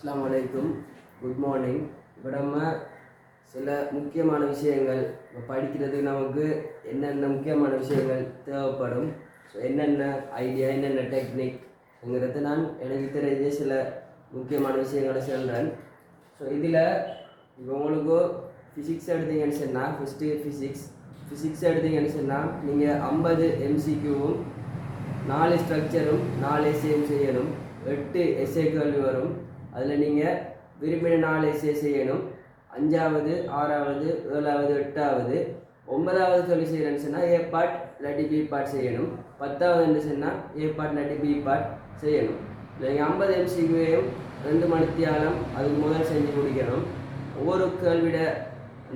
அஸ்ஸலாமு அலைக்கும், good morning. இப்போ நம்ம சில முக்கியமான விஷயங்கள் படிக்கிறதுக்கு நமக்கு என்னென்ன முக்கியமான விஷயங்கள் தேவைப்படும், ஸோ என்னென்ன ஐடியா என்னென்ன டெக்னிக்ங்கிறது நான் எனக்கு தெரிஞ்ச சில முக்கியமான விஷயங்களை சொல்கிறேன். ஸோ இதில் இப்போ உங்களுக்கு ஃபிசிக்ஸ் எடுத்தீங்கன்னு சொன்னால் ஃபஸ்ட்டு ஃபிசிக்ஸ் எடுத்தீங்கன்னு சொன்னால் நீங்கள் 50 MCQவும் 4 ஸ்ட்ரக்சரும் 4 எஸ்ஏயும் செய்யணும். 8 எஸ்ஏ கேள்வி வரும். அதில் நீங்கள் விரும்பின 4 எஸ்ஏ செய்யணும். 5வது 6வது 7வது 8வது 9வது கேள்வி செய்யணும்னு சொன்னால் ஏ பார்ட் இல்லாட்டி பி பார்ட் செய்யணும். 10வது சொன்னால் ஏ பார்ட் இல்லாட்டி பி பார்ட் செய்யணும். நீங்கள் 50 MCQவையும் 2 மணித்தியாலம் அதுக்கு முதல் செஞ்சு முடிக்கணும். ஒவ்வொரு கேள்வியோட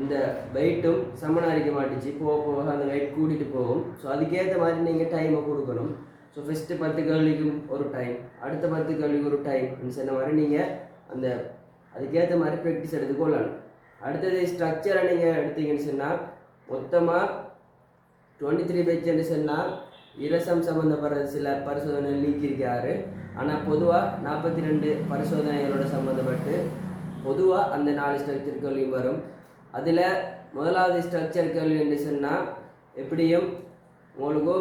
இந்த வெயிட்டும் சமனாக இருக்க மாட்டுச்சு, போக போக அந்த வெயிட் கூட்டிகிட்டு போகும். ஸோ அதுக்கேற்ற மாதிரி நீங்கள் டைமை கொடுக்கணும். ஸோ ஃபஸ்ட்டு 10 கேள்விக்கும் ஒரு டைம், அடுத்த 10 கேள்விக்கு ஒரு டைம் சொன்ன மாதிரி நீங்கள் அந்த அதுக்கேற்ற மாதிரி ப்ராக்டிஸ் எடுத்துக்கொள்ளணும். அடுத்தது ஸ்ட்ரக்சரை நீங்கள் எடுத்தீங்கன்னு சொன்னால் மொத்தமாக 23 பேஜ்ன்னு சொன்னால் இரசம் சம்மந்தப்படுற சில பரிசோதனை நீக்கியிருக்காரு. ஆனால் பொதுவாக 42 பரிசோதனைகளோட சம்மந்தப்பட்டு பொதுவாக அந்த 4 ஸ்ட்ரக்சர் கேள்வி வரும். அதில் முதலாவது ஸ்ட்ரக்சர் கேள்வி என்று சொன்னால் எப்படியும் உங்களுக்கு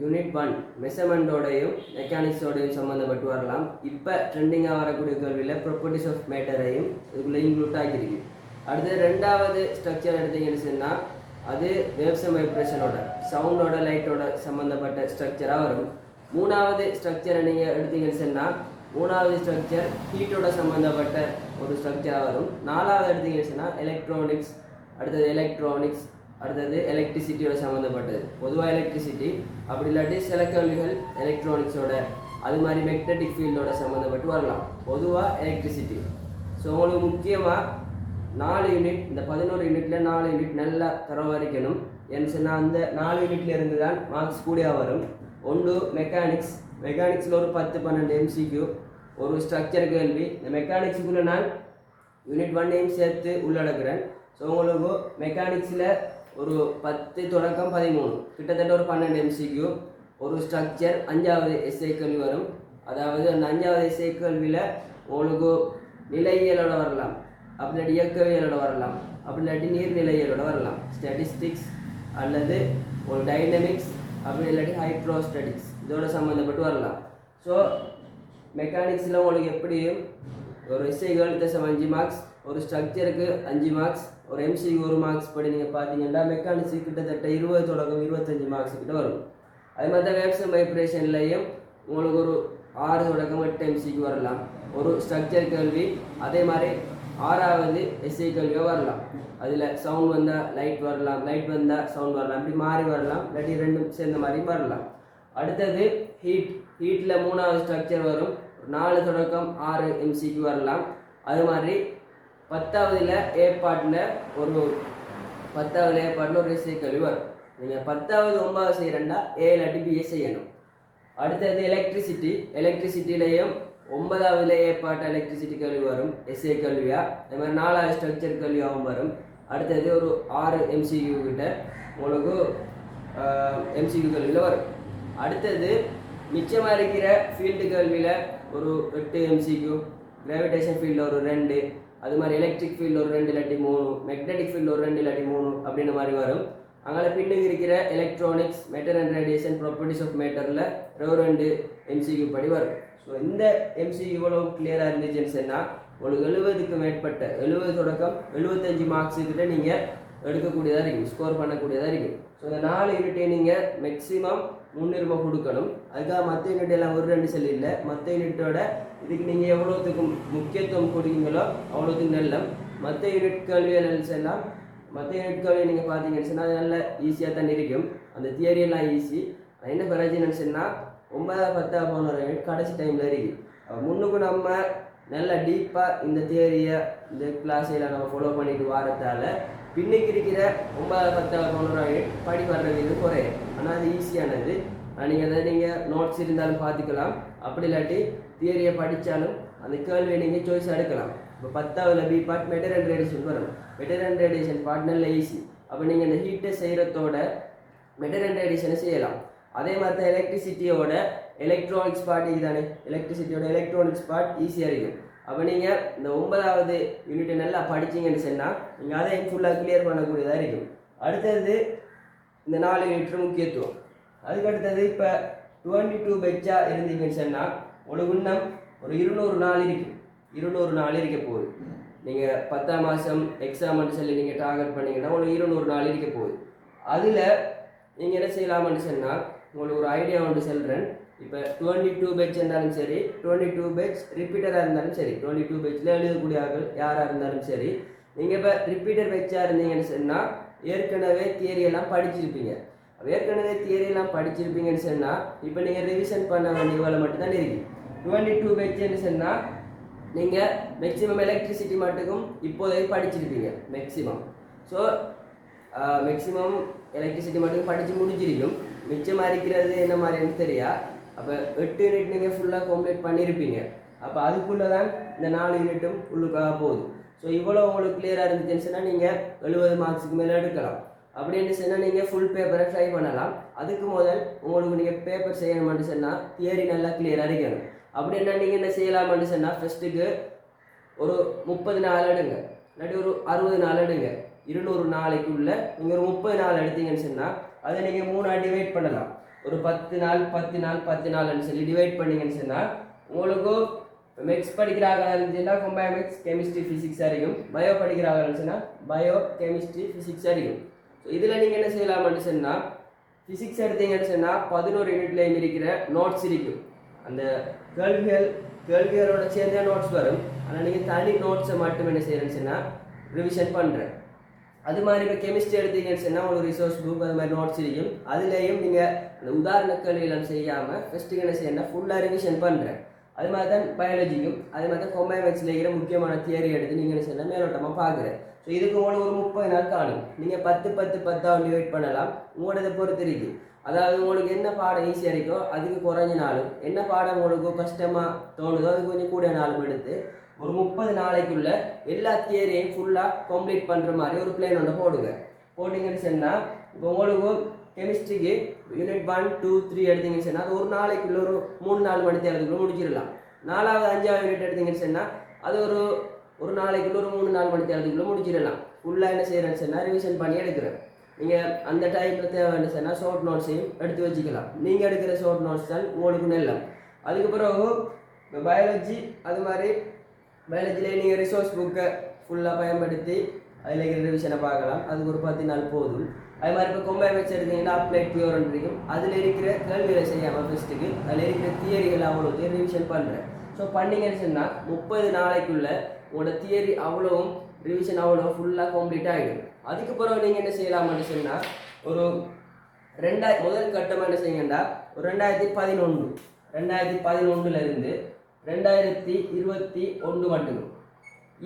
யூனிட் 1 மெஷர்மெண்ட்டோடையும் மெக்கானிக்ஸோடையும் சம்மந்தப்பட்டு வரலாம். இப்போ ட்ரெண்டிங்காக வரக்கூடிய கேள்வியில் ப்ராப்பர்ட்டிஸ் ஆஃப் மேட்டரையும் இதுக்குள்ளே இன்க்ளூட் ஆகிருக்கு. அடுத்து 2வது ஸ்ட்ரக்சர் எடுத்தீங்கன்னு சொன்னால் அது வேவ்ஸ் அண்ட் வைப்ரேஷனோட சவுண்டோட லைட்டோட சம்மந்தப்பட்ட ஸ்ட்ரக்சராக வரும். 3வது ஸ்ட்ரக்சரை நீங்கள் எடுத்தீங்கன்னு சொன்னால் 3வது ஸ்ட்ரக்சர் ஹீட்டோட சம்மந்தப்பட்ட ஒரு ஸ்ட்ரக்சராக வரும். 4வது எடுத்தீங்கன்னு சொன்னால் எலக்ட்ரானிக்ஸ், அடுத்தது எலக்ட்ரிசிட்டியோட சம்மந்தப்பட்டது. பொதுவாக எலக்ட்ரிசிட்டி, அப்படி இல்லாட்டி சில கேள்விகள் எலக்ட்ரானிக்ஸோட அது மாதிரி மேக்னெட்டிக் ஃபீல்டோட சம்மந்தப்பட்டு வரலாம். பொதுவாக எலக்ட்ரிசிட்டி. ஸோ உங்களுக்கு முக்கியமாக 4 யூனிட், இந்த 11 யூனிட்டில் 4 யூனிட் நல்லா தரவரிக்கணும். ஏன்னு சொன்னால் அந்த 4 யூனிட்ல இருந்து தான் மார்க்ஸ் கூடியாக வரும். ஒன்று மெக்கானிக்ஸில் ஒரு 10-12 MCQ, ஒரு ஸ்ட்ரக்சர் கேள்வி. இந்த மெக்கானிக்ஸுக்குள்ளே நான் யூனிட் 1ஐயும் சேர்த்து உள்ளடக்கிறேன். ஸோ உங்களுக்கு மெக்கானிக்ஸில் ஒரு 10 தொடக்கம் 13 கிட்டத்தட்ட ஒரு 12 MCQ, ஒரு ஸ்ட்ரக்சர், 5வது எஸ்ஏ கேள்வி வரும். அதாவது அந்த 5வது எஸ்ஏ கேள்வியில் உங்களுக்கு நிலையியலோட வரலாம், அப்படி இல்லாட்டி இயக்கவியலோட வரலாம், அப்படி இல்லாட்டி நீர்நிலையியலோட வரலாம், ஸ்டாட்டிஸ்டிக்ஸ் அல்லது ஒரு டைனமிக்ஸ், அப்படி இல்லாட்டி ஹைட்ரோஸ்டாட்டிக்ஸ் இதோட சம்மந்தப்பட்டு வரலாம். ஸோ மெக்கானிக்ஸில் உங்களுக்கு எப்படியும் ஒரு எஸ்ஐகள் 5 மார்க்ஸ், ஒரு ஸ்ட்ரக்சருக்கு 5 மார்க்ஸ், ஒரு MCQ 1 மார்க்ஸ் படி நீங்கள் பார்த்தீங்கன்னா மெக்கானிக்ஸு கிட்டத்தட்ட 20 தொடக்கம் 25 மார்க்ஸ் கிட்ட வரும். அது மாதிரி தான் வேவ்ஸ் அண்ட் வைப்ரேஷன்லையும் உங்களுக்கு ஒரு 6 தொடக்கம் 8 MCQ வரலாம். ஒரு ஸ்ட்ரக்சர் கேள்வி அதே மாதிரி 6வது எஸ்ஐ கேள்வியாக வரலாம். அதில் சவுண்ட் வந்தால் லைட் வரலாம், லைட் வந்தால் சவுண்ட் வரலாம், இப்படி மாறி வரலாம், இல்லாட்டி 2 சேர்ந்த மாதிரி வரலாம். அடுத்தது ஹீட்டில் 3வது ஸ்ட்ரக்சர் வரும். 4 தொடக்கம் 6 MCQ வரலாம். அது மாதிரி 10வதுல ஏ பார்ட்டில் ஒரு எஸ்ஐ கேள்வி வரும். நீங்கள் 10வது 9வது செய்கிறேன்டா ஏ இல்லாட்டி பிஏ செய்யணும். அடுத்தது எலக்ட்ரிசிட்டிலையும் 9வதுல ஏ பார்ட் எலக்ட்ரிசிட்டி கேள்வி வரும், எஸ்ஏ கேள்வியாக. அது மாதிரி 4வது ஸ்ட்ரக்சர் கேள்வியாகவும் வரும். அடுத்தது ஒரு 6 MCQ கிட்ட உங்களுக்கு MCQ கேள்வியில் வரும். அடுத்தது மிச்சமாக இருக்கிற ஃபீல்டு கேள்வியில் ஒரு 8 MCQ, கிராவிடேஷன் ஃபீல்டில் ஒரு 2, அது மாதிரி எலக்ட்ரிக் ஃபீல்டில் ஒரு 2 இல்லாட்டி 3, மேக்னெட்டிக் ஃபீல்டில் ஒரு 2 இல்லாட்டி 3 அப்படின்ற மாதிரி வரும். அங்கே பின்னுக்கு இருக்கிற electronics, matter and radiation, properties of மேட்டரில் 2 MCQ படி வரும். ஸோ இந்த MCQ இவ்வளவு கிளியராக இருந்துச்சுன்னு சொன்னால் உங்களுக்கு 70க்கு மேற்பட்ட 70 தொடக்கம் 75 மார்க்ஸுக்கிட்ட நீங்கள் எடுக்கக்கூடியதாக இருக்கும், ஸ்கோர் பண்ணக்கூடியதாக இருக்கும். ஸோ இந்த 4 யூனிட்டை நீங்கள் மேக்ஸிமம் முன்னுரிமை கொடுக்கணும். அதுக்காக மற்ற யூனிட் எல்லாம் ஒரு 2 செல் இல்லை, மற்ற யூனிட்டோட இதுக்கு நீங்கள் எவ்வளோத்துக்கு முக்கியத்துவம் கொடுக்கீங்களோ அவ்வளோத்துக்கு நல்ல. மற்ற யூனிட் கேள்விகள் எல்லாம் மற்ற யூனிட் கேள்வி நீங்கள் பார்த்தீங்கன்னு சொன்னால் அது நல்ல ஈஸியாக தான் இருக்கும். அந்த தியரியெல்லாம் ஈஸி. என்ன பிரச்சனைன்னு சொன்னால் 9வது 10வது 11வது யூனிட் கடைசி டைமில் இருக்குது. முன்னுக்கு நம்ம நல்லா டீப்பாக இந்த தியரியை இந்த கிளாஸையில் நம்ம ஃபாலோ பண்ணிட்டு வரதால பின்னுக்கு இருக்கிற 9வது 10வது 11வது யூனிட் படி வர்றது இது குறையும். ஆனால் அது ஈஸியானது. நீங்கள் நோட்ஸ் இருந்தாலும் பார்த்துக்கலாம், அப்படி இல்லாட்டி தியரியை படித்தாலும் அந்த கேள்வியை நீங்கள் சாய்ஸ் எடுக்கலாம். இப்போ 10வதுல B part matter and radiation வரும். மெட்டர் அண்ட் ரேடியேஷன் பார்ட் நல்ல ஈஸி. அப்போ நீங்கள் இந்த ஹீட்டை செய்கிறதோட மெட்டர் அண்ட் ரேடியேஷனை செய்யலாம். அதே மாதிரி தான் எலக்ட்ரிசிட்டியோட எலக்ட்ரானிக்ஸ் பார்ட் இதுதானே, எலக்ட்ரிசிட்டியோட எலக்ட்ரானிக்ஸ் பார்ட் ஈஸியாக இருக்கும். அப்போ நீங்கள் இந்த 9வது யூனிட்டை நல்லா படிச்சிங்கன்னு சொன்னால் நீங்கள் அதையும் ஃபுல்லாக கிளியர் பண்ணக்கூடியதாக இருக்கும். அடுத்தது இந்த 4 யூனிட் முக்கியத்துவம். அதுக்கு அடுத்தது இப்போ 22 பெட்சாக இருந்தீங்கன்னு சொன்னால் உங்களுக்கு இன்னும் ஒரு 200 நாள் இருக்குது. 200 நாள் இருக்க போகுது. நீங்கள் 10ஆம் மாதம் எக்ஸாம்னு சொல்லி நீங்கள் டார்கெட் பண்ணிங்கன்னா உங்களுக்கு 200 நாள் இருக்க போகுது. அதில் நீங்கள் என்ன செய்யலாம்னு சொன்னால் உங்களுக்கு ஒரு ஐடியா ஒன்று சொல்கிறேன். இப்போ 22 பெட்ச் இருந்தாலும் சரி, 22 பெட்ச் ரிப்பீட்டராக இருந்தாலும் சரி, 22 பெட்சில் எழுதக்கூடிய ஆட்கள் யாராக இருந்தாலும் சரி, நீங்கள் இப்போ ரிப்பீட்டர் பெட்சாக இருந்தீங்கன்னு சொன்னால் ஏற்கனவே தியரியெல்லாம் படிச்சிருப்பீங்க. ஏற்கனவே தியரியெல்லாம் படிச்சிருப்பீங்கன்னு சொன்னால் இப்போ நீங்கள் ரிவிஷன் பண்ண வேண்டிய வேலை மட்டும்தான் இருக்குது. 22 பெட்ச்னு சொன்னால் நீங்கள் மேக்ஸிமம் எலக்ட்ரிசிட்டி மட்டுக்கும் இப்போதைக்கு படிச்சிருப்பீங்க மேக்ஸிமம். ஸோ மேக்ஸிமம் எலக்ட்ரிசிட்டி மட்டும் படித்து முடிஞ்சிருக்கும். மிச்சமாக இருக்கிறது என்ன மாதிரின்னு தெரியா. அப்போ 8 யூனிட் நீங்கள் ஃபுல்லாக கம்ப்ளீட் பண்ணியிருப்பீங்க. அப்போ அதுக்குள்ளே தான் இந்த 4 யூனிட்டும் உள்ளுக்காக போகுது. ஸோ இவ்வளோ உங்களுக்கு கிளியராக இருந்துச்சுன்னு சொன்னால் நீங்கள் 70 மார்க்ஸுக்கு மேலே எடுக்கலாம். அப்படின்னு சொன்னால் நீங்கள் ஃபுல் பேப்பரை ட்ரை பண்ணலாம். அதுக்கு முதல் உங்களுக்கு நீங்கள் பேப்பர் செய்யணும்னு சொன்னால் தியரி நல்லா கிளியராக இருக்கணும். அப்படின்னா நீங்கள் என்ன செய்யலாம்னு சொன்னால் ஃபஸ்ட்டுக்கு ஒரு 30 நாள் எடுங்க, இல்லாட்டி ஒரு 60 நாள் எடுங்க. 200 நாளைக்குள்ள நீங்கள் ஒரு 30 நாள் எடுத்தீங்கன்னு சொன்னால் அதை நீங்கள் 3ஆக டிவைட் பண்ணலாம். ஒரு 10 நாள் 10 நாள் 10 நாள்னு சொல்லி டிவைட் பண்ணிங்கன்னு சொன்னால் உங்களுக்கு மேக்ஸ் படிக்கிறாங்க இருந்துச்சுன்னா கம்பைன் மேக்ஸ் கெமிஸ்ட்ரி ஃபிசிக்ஸ் அறியும், பயோ படிக்கிறாங்கன்னு சொன்னால் பயோ கெமிஸ்ட்ரி ஃபிசிக்ஸ் அறியும். ஸோ இதில் நீங்கள் என்ன செய்யலாம்னு சொன்னால் ஃபிசிக்ஸ் எடுத்தீங்கன்னு சொன்னால் 11 யூனிட்லேயும் இருக்கிற நோட்ஸ் இருக்கும். அந்த கேள்விகளோட சேர்ந்தே நோட்ஸ் வரும். ஆனால் நீங்கள் தனி நோட்ஸை மட்டும் என்ன செய்யறேன்னு சொன்னால் ரிவிஷன் பண்ணுறேன். அது மாதிரி இப்போ கெமிஸ்ட்ரி எடுத்தீங்கன்னு சொன்னால் உங்களுக்கு ரிசோர்ஸ் புக் அது மாதிரி நோட்ஸ் இருக்கும். அதுலேயும் நீங்கள் அந்த உதாரண கேள்வியெல்லாம் செய்யாமல் ஃபஸ்ட்டுக்கு என்ன செய்யணும் ஃபுல்லாக ரிவிஷன் பண்ணுறேன். அது மாதிரி தான் பயாலஜிக்கும் அதே மாதிரி தான் கம்பைன் மேக்ஸில் இருக்கிற முக்கியமான தியரி எடுத்து நீங்கள் என்ன செய்யலாம் மேலோட்டமாக பார்க்குறேன். ஸோ இதுக்கு உங்களுக்கு ஒரு 30 நாள் காணும். நீங்கள் 10 டிவைட் பண்ணலாம். உங்களோட பொறுத்து இருக்குது. அதாவது உங்களுக்கு என்ன பாடம் ஈஸியாக இருக்கோ அதுக்கு குறைஞ்ச நாளும், என்ன பாடம் உங்களுக்கு கஷ்டமாக தோணுதோ அதுக்கு கொஞ்சம் கூட நாளும் எடுத்து ஒரு 30 நாளைக்குள்ள எல்லா தியரியும் ஃபுல்லாக கம்ப்ளீட் பண்ணுற மாதிரி ஒரு பிளான் ஒன்று போடுங்க. போட்டிங்கன்னு சொன்னால் இப்போ உங்களுக்கு கெமிஸ்ட்ரிக்கு யூனிட் 1, 2, 3 எடுத்தீங்கன்னு சொன்னால் அது ஒரு நாளைக்குள்ள ஒரு 3-4 மணி தேர்தலுக்குள்ள முடிச்சிடலாம். 4வது 5வது யூனிட் எடுத்தீங்கன்னு சொன்னால் அது ஒரு நாளைக்குள்ள ஒரு 3-4 மணி தேர்தலுக்குள்ள முடிச்சிடலாம். ஃபுல்லாக என்ன செய்கிறேன்னு சொன்னால் ரிவிஷன் பண்ணி எடுக்கிறேன். நீங்கள் அந்த டைமில் தேவைன்னு சொன்னால் ஷார்ட் நோட்ஸையும் எடுத்து வச்சுக்கலாம். நீங்கள் எடுக்கிற ஷார்ட் நோட்ஸ் தான் உங்களுக்கு நெல்லம். அதுக்கு பிறகு பயாலஜி அது மாதிரி பயாலஜியில் நீங்கள் ரிசோர்ஸ் புக்கை ஃபுல்லாக பயன்படுத்தி அதில் இருக்கிற ரிவிஷனை பார்க்கலாம். அதுக்கு ஒரு 10 நாள் போதும். அது மாதிரி இப்போ கம்பைன் மேக்ஸ் எடுத்தீங்கன்னா அப்ளைட் பியூர்னு இருக்கும். அதில் இருக்கிற கேள்விகளை செய்யாமல் ஃபஸ்ட்டுக்கு அதில் இருக்கிற தியரிகள் அவ்வளோ ரிவிஷன் பண்ணுறேன். ஸோ பண்ணிங்கன்னு சொன்னால் 30 நாளைக்குள்ளே உங்களோட தியரி அவ்வளோவும் ரிவிஷன் அவ்வளோ ஃபுல்லாக கம்ப்ளீட் ஆகிடும். அதுக்கு பிறகு நீங்கள் என்ன செய்யலாம்னு சொன்னால் ஒரு முதல் கட்டமாக என்ன செய்யுங்கண்டா ஒரு 2011 2021 மட்டும்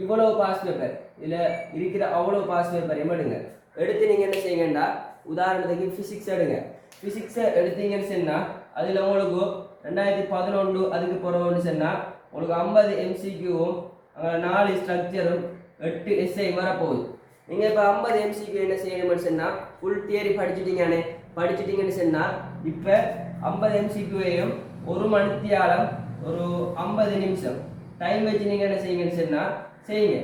இவ்வளோ பாஸ் பேப்பர் இதில் இருக்கிற அவ்வளோ பாஸ் பேப்பர் எடுங்க. எடுத்து நீங்கள் என்ன செய்யுங்கண்டா உதாரணத்துக்கு ஃபிசிக்ஸ் எடுங்க. ஃபிசிக்ஸை எடுத்தீங்கன்னு சொன்னால் அதில் உங்களுக்கு 2011 அதுக்கு பிறகுன்னு சொன்னால் உங்களுக்கு 50 MCQவும் 4 ஸ்ட்ரக்சரும் 8 எஸ்ஐ வரப்போகுது. நீங்கள் இப்போ 50 MCQ என்ன செய்யணும்னு சொன்னால் ஃபுல் தியரி படிச்சிட்டிங்கன்னு சொன்னால் இப்போ 50 MCQவையும் ஒரு மணித்தியாலம் ஒரு 50 நிமிஷம் டைம் வச்சு நீங்கள் என்ன செய்யுங்கன்னு சொன்னால் செய்யுங்க.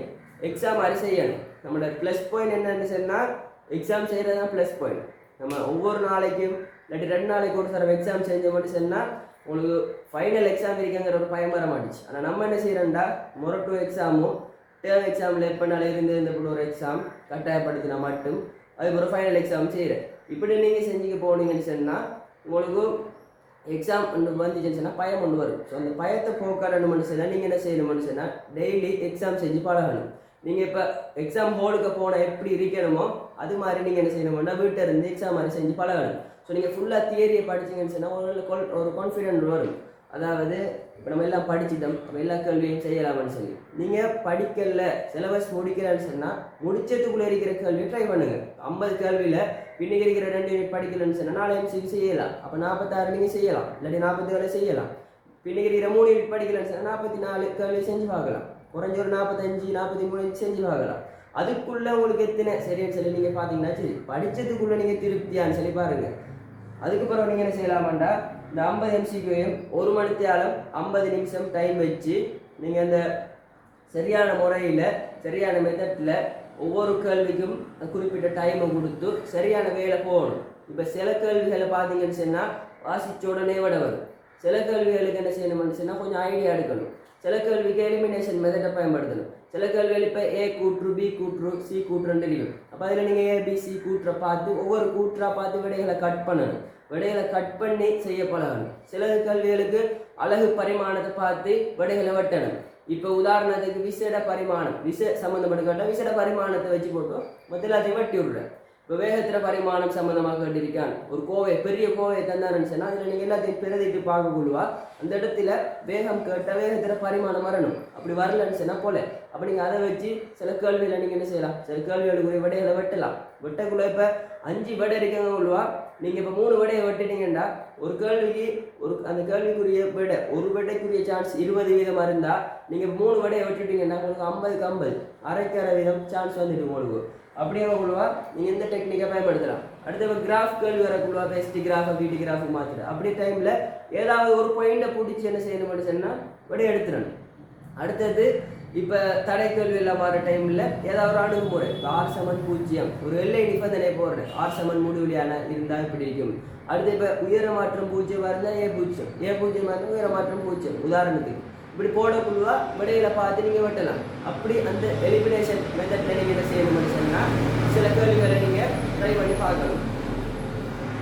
எக்ஸாம் மாதிரி செய்யணும். நம்மளோட ப்ளஸ் பாயிண்ட் என்னன்னு சொன்னால் எக்ஸாம் செய்கிறது தான் ப்ளஸ் பாயிண்ட். நம்ம ஒவ்வொரு நாளைக்கும் இல்லாட்டி 2 நாளைக்கு ஒரு தடவை எக்ஸாம் செஞ்ச மட்டும் சொன்னால் உங்களுக்கு ஃபைனல் எக்ஸாம் இருக்குங்கிற ஒரு பயம் வர மாட்டுச்சு. ஆனால் நம்ம என்ன செய்கிறோம்டா மொரட்டோ எக்ஸாமும் டேர்ம் எக்ஸாமில் எப்போனால இருந்து ஒரு எக்ஸாம் கட்டாயப்படுத்தினா மட்டும் அதுக்கு ஒரு ஃபைனல் எக்ஸாம் செய்கிறேன். இப்படி நீங்கள் செஞ்சுக்க போனீங்கன்னு சொன்னால் உங்களுக்கு எக்ஸாம் வந்துச்சுன்னு சொன்னால் பயம் ஒன்று வரும். ஸோ அந்த பயத்தை போக்காடணும்னு சொன்னால் நீங்கள் என்ன செய்யணும்னு சொன்னால் டெய்லி எக்ஸாம் செஞ்சு பழகணும். நீங்கள் இப்போ எக்ஸாம் ஹோலுக்கு போனால் எப்படி இருக்கணுமோ அது மாதிரி நீங்கள் என்ன செய்யணும்னா வீட்டில் இருந்து எக்ஸாம் மாதிரி செஞ்சு பழகணும். ஸோ நீங்கள் ஃபுல்லாக தியரியை படிச்சிங்கன்னு சொன்னால் ஒரு கான்ஃபிடென்ட் வரும். அதாவது இப்போ நம்ம எல்லாம் படிச்சுட்டோம், நம்ம எல்லா கேள்வியும் செய்யலாம்னு சொல்லி நீங்கள் படிக்கல சிலபஸ் முடிக்கலன்னு சொன்னால் முடிச்சதுக்குள்ளே இருக்கிற கேள்வியை ட்ரை பண்ணுங்கள். 50 கேள்வியில் பின்னிக்கு இருக்கிற 2 யூனிட் படிக்கலன்னு சொன்னால் 4 MCQ செய்யலாம். அப்போ 46 நீங்கள் செய்யலாம், இல்லாட்டி 47 செய்யலாம். பின்னிக்கு இருக்கிற 3 யூனிட் படிக்கலன்னு சொன்னால் 44 கேள்வி செஞ்சு பார்க்கலாம். குறைஞ்ச ஒரு 45 43 செஞ்சு பார்க்கலாம். அதுக்குள்ளே உங்களுக்கு எத்தனை சரின்னு சொல்லி நீங்கள் பார்த்தீங்கன்னா சரி படித்ததுக்குள்ளே நீங்கள் திருப்தியான்னு சொல்லி பாருங்கள். அதுக்கு பிறகு நீங்கள் என்ன செய்யலாமாண்டா இந்த 50 MCQவையும் ஒரு மணித்தியாலம் 50 நிமிஷம் டைம் வச்சு நீங்கள் அந்த சரியான முறையில் சரியான மெத்தடில் ஒவ்வொரு கேள்விக்கும் குறிப்பிட்ட டைமை கொடுத்து சரியான வேலை போகணும். இப்போ சில கேள்விகளை பார்த்தீங்கன்னு சொன்னால் வாசிச்ச உடனே விட வரும். சில கேள்விகளுக்கு என்ன செய்யணும்னு சொன்னால் கொஞ்சம் ஐடியா எடுக்கணும். சில கேள்விக்கு எலிமினேஷன் மெத்தடை பயன்படுத்தணும். சில கேள்விகள் இப்போ ஏ கூற்று, பி கூற்று, சி கூற்றுன்னு தெரியும். அப்போ அதில் நீங்கள் ஏபிசி கூற்றை பார்த்து ஒவ்வொரு கூற்றாக பார்த்து விடைகளை கட் பண்ணணும். விடைகளை கட் பண்ணி செய்ய பழகணும். சில கேள்விகளுக்கு அழகு பரிமாணத்தை பார்த்து விடைகளை வெட்டணும். இப்போ உதாரணத்துக்கு விசேட பரிமாணம், சம்மந்தப்பட்ட கேட்டால் விசேட பரிமாணத்தை வச்சு போட்டோம் மொத்த எல்லாத்தையும் வெட்டி விடுறேன். இப்போ வேகத்திர பரிமாணம் சம்மந்தமாக கேட்டிருக்கான். ஒரு கோவை பெரிய கோவையை தந்தான்னு சொன்னால் அதில் நீங்கள் எல்லாத்தையும் பிரதிட்டு பார்க்கக்குள்ளுவா அந்த இடத்துல வேகம் கேட்டால் வேகத்திர பரிமாணம் வரணும். அப்படி வரலன்னு சொன்னால் போல. அப்போ நீங்கள் அதை வச்சு சில கேள்வியில் நீங்கள் என்ன செய்யலாம், சில கேள்விகளுக்குரிய விடைகளை வெட்டலாம். வெட்டக்குள்ள இப்போ 5 விடை இருக்காங்க உள்ளவா, நீங்கள் இப்போ 3 விடையை வெட்டிட்டீங்கன்னா ஒரு கேள்விக்கு அந்த கேள்விக்குரிய விடை ஒரு விடைக்குரிய சான்ஸ் 20% இருந்தால் நீங்கள் 3 விடையை வெட்டிட்டீங்கன்னா உங்களுக்கு 50க்கு 50 60% சான்ஸ் வந்துட்டு உங்களுக்கு. அப்படியே உள்ளவா நீங்கள் எந்த டெக்னிக்கை பயன்படுத்தலாம். அடுத்த கிராஃப் கேள்வி வரக்குள்ளவா பெஸ்ட் கிராஃபை வீட்டு கிராஃபை மாற்றுற அப்படி டைமில் ஏதாவது ஒரு பாயிண்டை பிடிச்சி என்ன செய்யணும்னு சொன்னால் விடை எடுத்துடணும். அடுத்தது இப்போ தடை கேள்வி எல்லாம் மாற டைமில் ஏதாவது ஒரு அணுகுமுறை, R=0 ஒரு எல்லை நிபந்தனை போடுறேன். R= முடிவுலையான இருந்தால் இப்படி இருக்கும். அடுத்து இப்போ உயர மாற்றம் 0 இருந்தால் A0 இருந்தால் உயர மாற்றம் 0 உதாரணத்துக்கு இப்படி போடக்குள்ளுவா விடையில பார்த்து நீங்கள் வெட்டலாம். அப்படி அந்த எலிமினேஷன் மெத்தடில் நீங்கள் என்ன செய்யணும்னு சொன்னால் சில கேள்விகளை நீங்கள் ட்ரை பண்ணி பார்க்கணும்.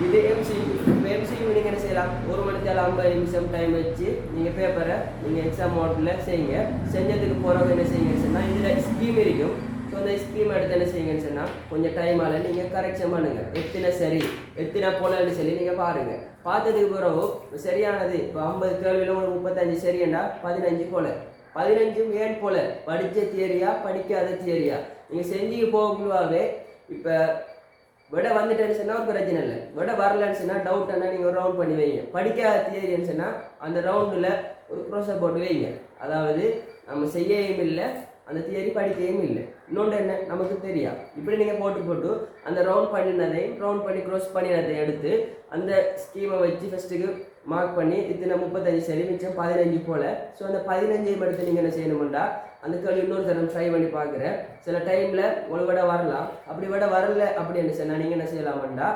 இது எம்சிக்யூ. இப்போ எம்சிக்யூ நீங்கள் என்ன செய்யலாம், 1 மணி நேரம் 50 நிமிஷம் டைம் வச்சு நீங்கள் பேப்பரை நீங்கள் எக்ஸாம் மோட்டில் செய்யுங்க. செஞ்சதுக்கு போகிறவங்க என்ன செய்யுங்கன்னு சொன்னால் இதில் ஸ்கீம் இருக்கும். ஸோ அந்த ஸ்கீம் எடுத்து என்ன செய்யுங்கன்னு சொன்னால் கொஞ்சம் டைமால் நீங்கள் கரெக்ஷன் பண்ணுங்கள். எத்தனை சரி எத்தனை போலன்னு சொல்லி நீங்கள் பாருங்கள். பார்த்ததுக்கு பிறகு சரியானது இப்போ 50 கேள்வியில் உங்களுக்கு 35 சரியா 15 போல 15 ஏன் போல படித்த தியரியா படிக்காத தியரியா நீங்கள் செஞ்சு போகக்குள்ளாவே இப்போ விட வந்துட்டேன்னு சொன்னால் ஒரு பிரச்சனை இல்லை. விட வரலன்னு சொன்னால் டவுட் என்ன நீங்கள் ஒரு ரவுண்ட் பண்ணி வைங்க. படிக்காத தியரின்னு சொன்னால் அந்த ரவுண்டில் ஒரு க்ரோஸை போட்டு வைங்க. அதாவது நம்ம செய்யவும் இல்லை அந்த தியரி படிக்கவும் இல்லை. இன்னொன்று என்ன நமக்கு தெரியா இப்படி நீங்கள் போட்டு அந்த ரவுண்ட் பண்ணினதையும் ரவுண்ட் பண்ணி க்ரோஸ் பண்ணினதையும் எடுத்து அந்த ஸ்கீமை வச்சு ஃபஸ்ட்டுக்கு மார்க் பண்ணி இத்தனை 35 சரி மிச்சம் 15 போல். ஸோ அந்த 15ஐயும் எடுத்து நீங்கள் என்ன செய்யணும்டா அந்த கேள்வி இன்னொரு தரம் ட்ரை பண்ணி பார்க்குறேன். சில டைமில் ஒரு விட வரலாம். அப்படி விட வரல அப்படின்னு சொன்னால் நீங்கள் என்ன செய்யலாம்டா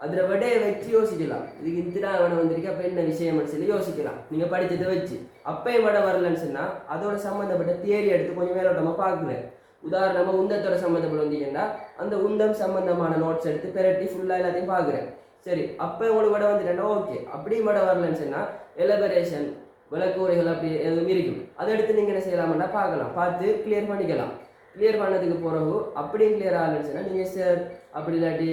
அதில் விடையை வச்சு யோசிக்கலாம். இதுக்கு இத்தனை விட வந்திருக்கு அப்போ என்ன விஷயம்னு சொல்லி யோசிக்கலாம். நீங்கள் படித்ததை வச்சு அப்பையும் விட வரலன்னு சொன்னால் அதோட சம்மந்தப்பட்ட தியரி எடுத்து கொஞ்சம் மேலோட்டமாக பார்க்குறேன். உதாரணமாக உந்தத்தோட சம்மந்தப்பட்ட வந்தீங்கன்னா அந்த உந்தம் சம்மந்தமான நோட்ஸ் எடுத்து பெரட்டி ஃபுல்லாக எல்லாத்தையும் பார்க்குறேன். சரி அப்போ உங்களுக்கு விட வந்துட்டேன்னா ஓகே. அப்படியும் விட வரலன்னு சொன்னால் எலபரேஷன் விளக்குறைகள் அப்படி எதுவும் இருக்கும். அதை எடுத்து நீங்கள் என்ன செய்யலாம்னா பார்க்கலாம். பார்த்து கிளியர் பண்ணிக்கலாம். கிளியர் பண்ணதுக்கு பிறகு அப்படியும் கிளியர் ஆகலன்னு சொன்னால் நீங்கள் சார் அப்படி இல்லாட்டி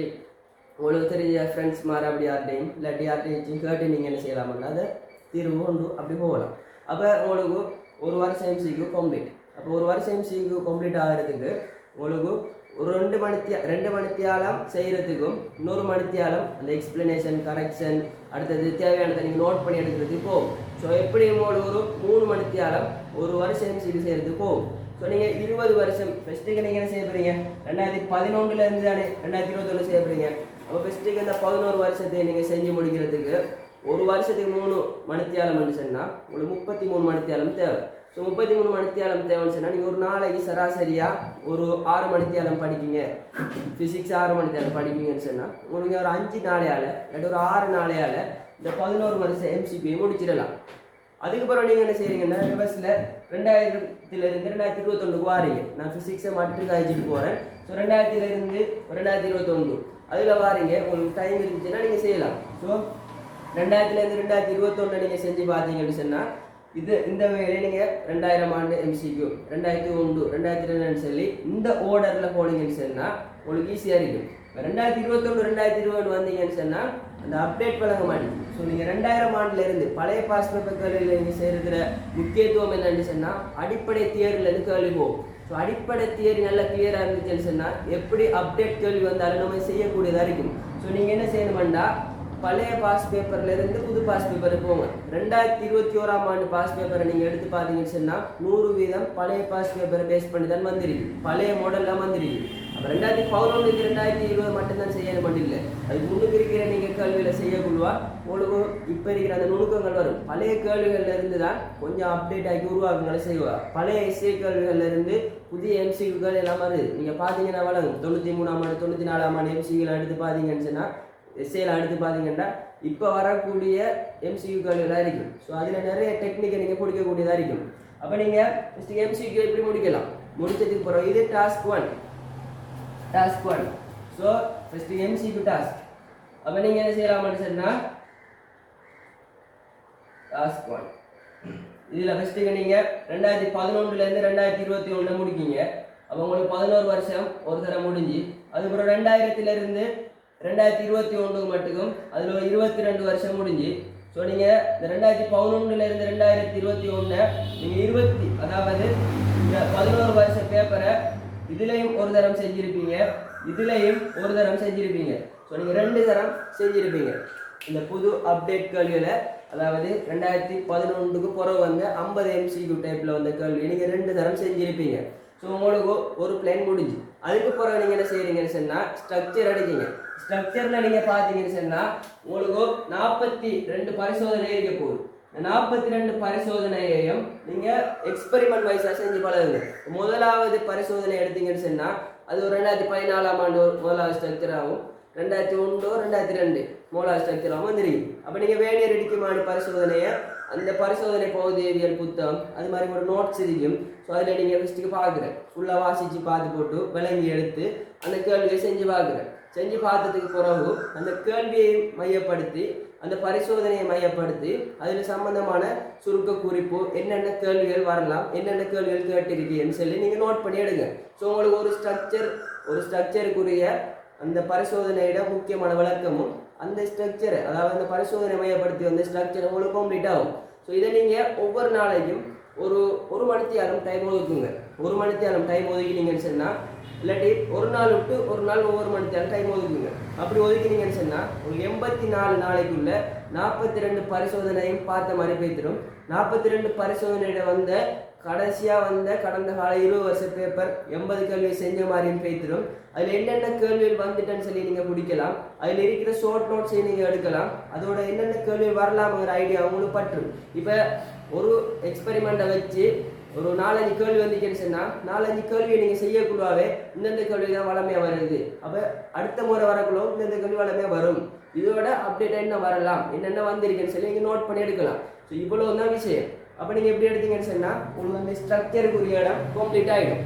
உங்களுக்கு தெரிஞ்ச ஃப்ரெண்ட்ஸ் மாதிரி அப்படி யார்ட்டையும் இல்லாட்டி யார்ட்டையும் கேட்டு நீங்கள் என்ன செய்யலாம்னா அதை தீர்வு கொண்டு அப்படி போகலாம். அப்போ உங்களுக்கு ஒரு வருஷம் எம்சிக்யூ கம்ப்ளீட். அப்போ ஒரு வருஷம் எம்சிக்யூ கம்ப்ளீட் ஆகிறதுக்கு உங்களுக்கு ஒரு 2 மணித்தியாலம் செய்கிறதுக்கும் இன்னொரு மணித்தியாலம் அந்த எக்ஸ்பிளனேஷன் கரெக்ஷன் அடுத்தது தேவையானதை நீங்கள் நோட் பண்ணி எடுக்கிறதுக்கு போகும். ஸோ எப்படி உங்களுக்கு ஒரு 3 மணித்தியாலம் ஒரு வருஷம் எம்சிக்யூ செய்கிறதுக்கு போகும். ஸோ நீங்கள் 20 வருஷம் ஃபஸ்ட்டுக்கு நீங்கள் என்ன செய்ய போகிறீங்க 2011 தானே 2021 செய்ய போகிறீங்க. அப்போ ஃபஸ்ட்டுக்கு இந்த 11 வருஷத்தை நீங்கள் செஞ்சு முடிக்கிறதுக்கு ஒரு வருஷத்துக்கு 3 மணித்தியாலம் சொன்னால் உங்களுக்கு 33 மணித்தியாலம் தேவை. ஸோ 33 மணித்தியாலம் தேவைன்னு சொன்னால் நீங்கள் ஒரு நாளைக்கு சராசரியாக ஒரு 6 மணித்தியாலம் படிக்கிங்க. ஃபிசிக்ஸ் 6 மணித்தியாலம் படிக்கிங்கன்னு சொன்னால் உங்களுக்கு ஒரு 5 நாளையால் இல்லாட்டி ஒரு 6 நாளையால் இந்த 11 வருஷம் எம்சிபியை முடிச்சிடலாம். அதுக்கப்புறம் நீங்கள் என்ன செய்கிறீங்கன்னா ரிவர்ஸில் 2000 2021 வாரீங்க. நான் ஃபிசிக்ஸை மட்டும் காய்ச்சிட்டு போகிறேன். ஸோ 2000 2021 அதில் வாரீங்க. உங்களுக்கு டைம் இருந்துச்சுன்னா நீங்கள் செய்யலாம். ஸோ 2000 2021 நீங்கள் செஞ்சு பார்த்தீங்கன்னு சொன்னால் இந்த வேலையை நீங்கள் 2000 ஆண்டு எம்சிக்யூ 2001 2002 சொல்லி இந்த ஓர்டரில் போனீங்கன்னு சொன்னால் உங்களுக்கு ஈஸியாக இருக்கும். 2021 2020 வந்தீங்கன்னு சொன்னால் அந்த அப்டேட் பழக மாட்டேங்குது. ஸோ நீங்கள் 2000 ஆண்டுலேருந்து பழைய பாஸ் பேப்பர் கேள்வியில் நீங்கள் செய்கிற முக்கியத்துவம் என்னன்னு சொன்னால் அடிப்படை தியரிலேருந்து கேள்வி போகும். ஸோ அடிப்படை தியரி நல்லா கிளியராக இருந்துச்சுன்னு சொன்னால் எப்படி அப்டேட் கேள்வி வந்தாலும் நம்ம செய்யக்கூடியதாக இருக்கும். ஸோ நீங்கள் என்ன செய்யணுமெண்டா பழைய பாஸ் பேப்பர்லேருந்து புது பாஸ் பேப்பருக்கு போங்க. 2021 ஆண்டு பாஸ் பேப்பரை நீங்கள் எடுத்து பார்த்தீங்கன்னு சொன்னால் 100% பழைய பாஸ் பேப்பரை பேஸ் பண்ணி தான் வந்துருக்கு. பழைய மாடல்லாம் வந்துருக்கு. அப்போ 2011 2020 மட்டும்தான் செய்யணும் இல்லை. அது முன்னுக்கு இருக்கிற நீங்கள் கல்வியில் செய்யக்குள்ளுவா உங்களுக்கு இப்போ இருக்கிற அந்த நுணுக்கங்கள் வரும். பழைய கேள்விகள்ல இருந்து தான் கொஞ்சம் அப்டேட் ஆகி உருவாக்கங்களை செய்வார். பழைய எஸ்ஏ கேள்விகள்ல இருந்து புதிய எம்சிக்யூக்கள் எல்லாம் வருது. நீங்கள் பார்த்தீங்கன்னா வளரும் 93ஆம் ஆண்டு 94ஆம் ஆண்டு எம்சிக்யூக்கள் எடுத்து பார்த்தீங்கன்னு சொன்னால் எஸ்ஏல எடுத்து பார்த்தீங்கன்னா இப்போ வரக்கூடிய எம்சிக்யூக்கள் எல்லாம் இருக்கும். ஸோ அதில் நிறைய டெக்னிக்கை நீங்கள் பிடிக்கக்கூடியதாக இருக்கும். அப்போ நீங்கள் ஃபஸ்ட்டு எம்சிக்யூ எப்படி முடிக்கலாம், முடிச்சதுக்கு பிறகு இது task one. So first MCQ task. அப்போ நீங்கள் என்ன செய்யலாம்னு சொன்னால் டாஸ்க் 1 இதில் ஃபஸ்ட்டுக்கு நீங்கள் 2011லேருந்து 2021 முடிக்கிங்க. அப்போ உங்களுக்கு 11 வருஷம் ஒரு தடவை முடிஞ்சு, அதுக்கப்புறம் 2000லேருந்து 2021 மட்டுக்கும் அதில் ஒரு 22 வருஷம் முடிஞ்சு. ஸோ நீங்கள் இந்த 2011லேருந்து 2021 நீங்கள் அதாவது இந்த 11 வருஷம் பேப்பரை இதுலேயும் ஒரு தரம் செஞ்சுருப்பீங்க, இதுலேயும் ஒரு தரம் செஞ்சுருப்பீங்க. ஸோ நீங்கள் 2 தரம் செஞ்சுருப்பீங்க இந்த புது அப்டேட் கேள்வியில். அதாவது 2011க்கு பிறகு வந்து 50 எம்சிக்யூ டைப்பில் வந்த கேள்வி நீங்கள் 2 தரம் செஞ்சுருப்பீங்க. ஸோ உங்களுக்கு ஒரு பிளான் முடிஞ்சு. அதுக்கு பிறகு நீங்கள் என்ன செய்கிறீங்கன்னு சொன்னால் ஸ்ட்ரக்சர் அடிக்கீங்க. ஸ்ட்ரக்சரில் நீங்கள் பார்த்தீங்கன்னு சொன்னால் உங்களுக்கு 42 பரிசோதனை இருக்க போகுது. 42 பரிசோதனையையும் நீங்கள் எக்ஸ்பெரிமெண்ட் வைஸாக செஞ்சு பழகுங்க. முதலாவது பரிசோதனை எடுத்தீங்கன்னு சொன்னால் அது ஒரு 2014ஆம் ஆண்டு முதலாவது ஸ்ட்ரக்சராகவும் 2001 2002 மூலாவது ஸ்ட்ரக்சராகவும் வந்துருக்கு. அப்போ நீங்கள் வேணியர் இடிக்குமாடி பரிசோதனையை அந்த பரிசோதனை பகுதியவியல் புத்தகம் அது மாதிரி ஒரு நோட்ஸ் இருக்கும். ஸோ அதில் நீங்கள் ஃபஸ்ட்டுக்கு பார்க்குறேன் ஃபுல்லாக வாசித்து பார்த்து போட்டு விளங்கி எடுத்து அந்த கேள்வியை செஞ்சு பார்க்குறேன். செஞ்சு பார்த்ததுக்கு பிறகு அந்த கேள்வியை மையப்படுத்தி அந்த பரிசோதனையை மையப்படுத்தி அதில் சம்பந்தமான சுருக்க குறிப்பு என்னென்ன கேள்விகள் வரலாம், என்னென்ன கேள்விகள் கேட்டிருக்கீங்கன்னு சொல்லி நீங்கள் நோட் பண்ணி எடுங்க. ஸோ உங்களுக்கு ஒரு ஸ்ட்ரக்சருக்குரிய அந்த பரிசோதனையோட முக்கியமான விளக்கமும் அந்த ஸ்ட்ரக்சரை அதாவது அந்த பரிசோதனை மையப்படுத்தி வந்த ஸ்ட்ரக்சர் உங்களுக்கு கம்ப்ளீட் ஆகும். ஸோ இதை நீங்கள் ஒவ்வொரு நாளைக்கும் ஒரு மணித்தியாலம் டைம் ஒதுக்குங்க. ஒரு மணித்தியாலம் டைம் ஒதுக்கினீங்கன்னு சொன்னால் இல்லாட்டி ஒரு நாள் விட்டு ஒரு நாள் ஒவ்வொரு மணித்தியாலம் டைம் ஒதுக்குங்க. அப்படி ஒதுக்கினீங்கன்னு சொன்னால் ஒரு 84 நாளைக்குள்ள 42 பரிசோதனையும் பார்த்த மாதிரி போய்த்திடும். 42 பரிசோதனையிட வந்த கடைசியாக வந்த கடந்த கால 20 வருஷ பேப்பர் 80 கேள்வி செஞ்ச மாதிரியும் பேய்த்திடும். அதில் என்னென்ன கேள்விகள் வந்துட்டேன்னு சொல்லி நீங்கள் பிடிக்கலாம். அதில் இருக்கிற ஷார்ட் நோட்ஸை நீங்கள் எடுக்கலாம். அதோட என்னென்ன கேள்விகள் வரலாம்ங்கிற ஐடியா உங்களுக்கு பற்றும். இப்போ ஒரு எக்ஸ்பெரிமெண்ட்டை வச்சு ஒரு 4-5 கேள்வி வந்துச்சுன்னு சொன்னால் 4-5 கேள்வியை நீங்கள் செய்யக்குள்ளாவே இந்தந்த கேள்வி தான் வளமையாக வருது. அப்போ அடுத்த முறை வரக்குள்ள இந்தந்த கேள்வி வளமையாக வரும். இதோட அப்டேட் என்ன வரலாம், என்னென்ன வந்திருக்குன்னு சொல்லி நீங்கள் நோட் பண்ணி எடுக்கலாம். ஸோ இவ்வளோ தான் விஷயம். அப்போ நீங்கள் எப்படி எடுத்தீங்கன்னு சொன்னால் உங்களுக்கு அந்த ஸ்ட்ரக்சருக்குரிய இடம் கம்ப்ளீட் ஆகிடும்.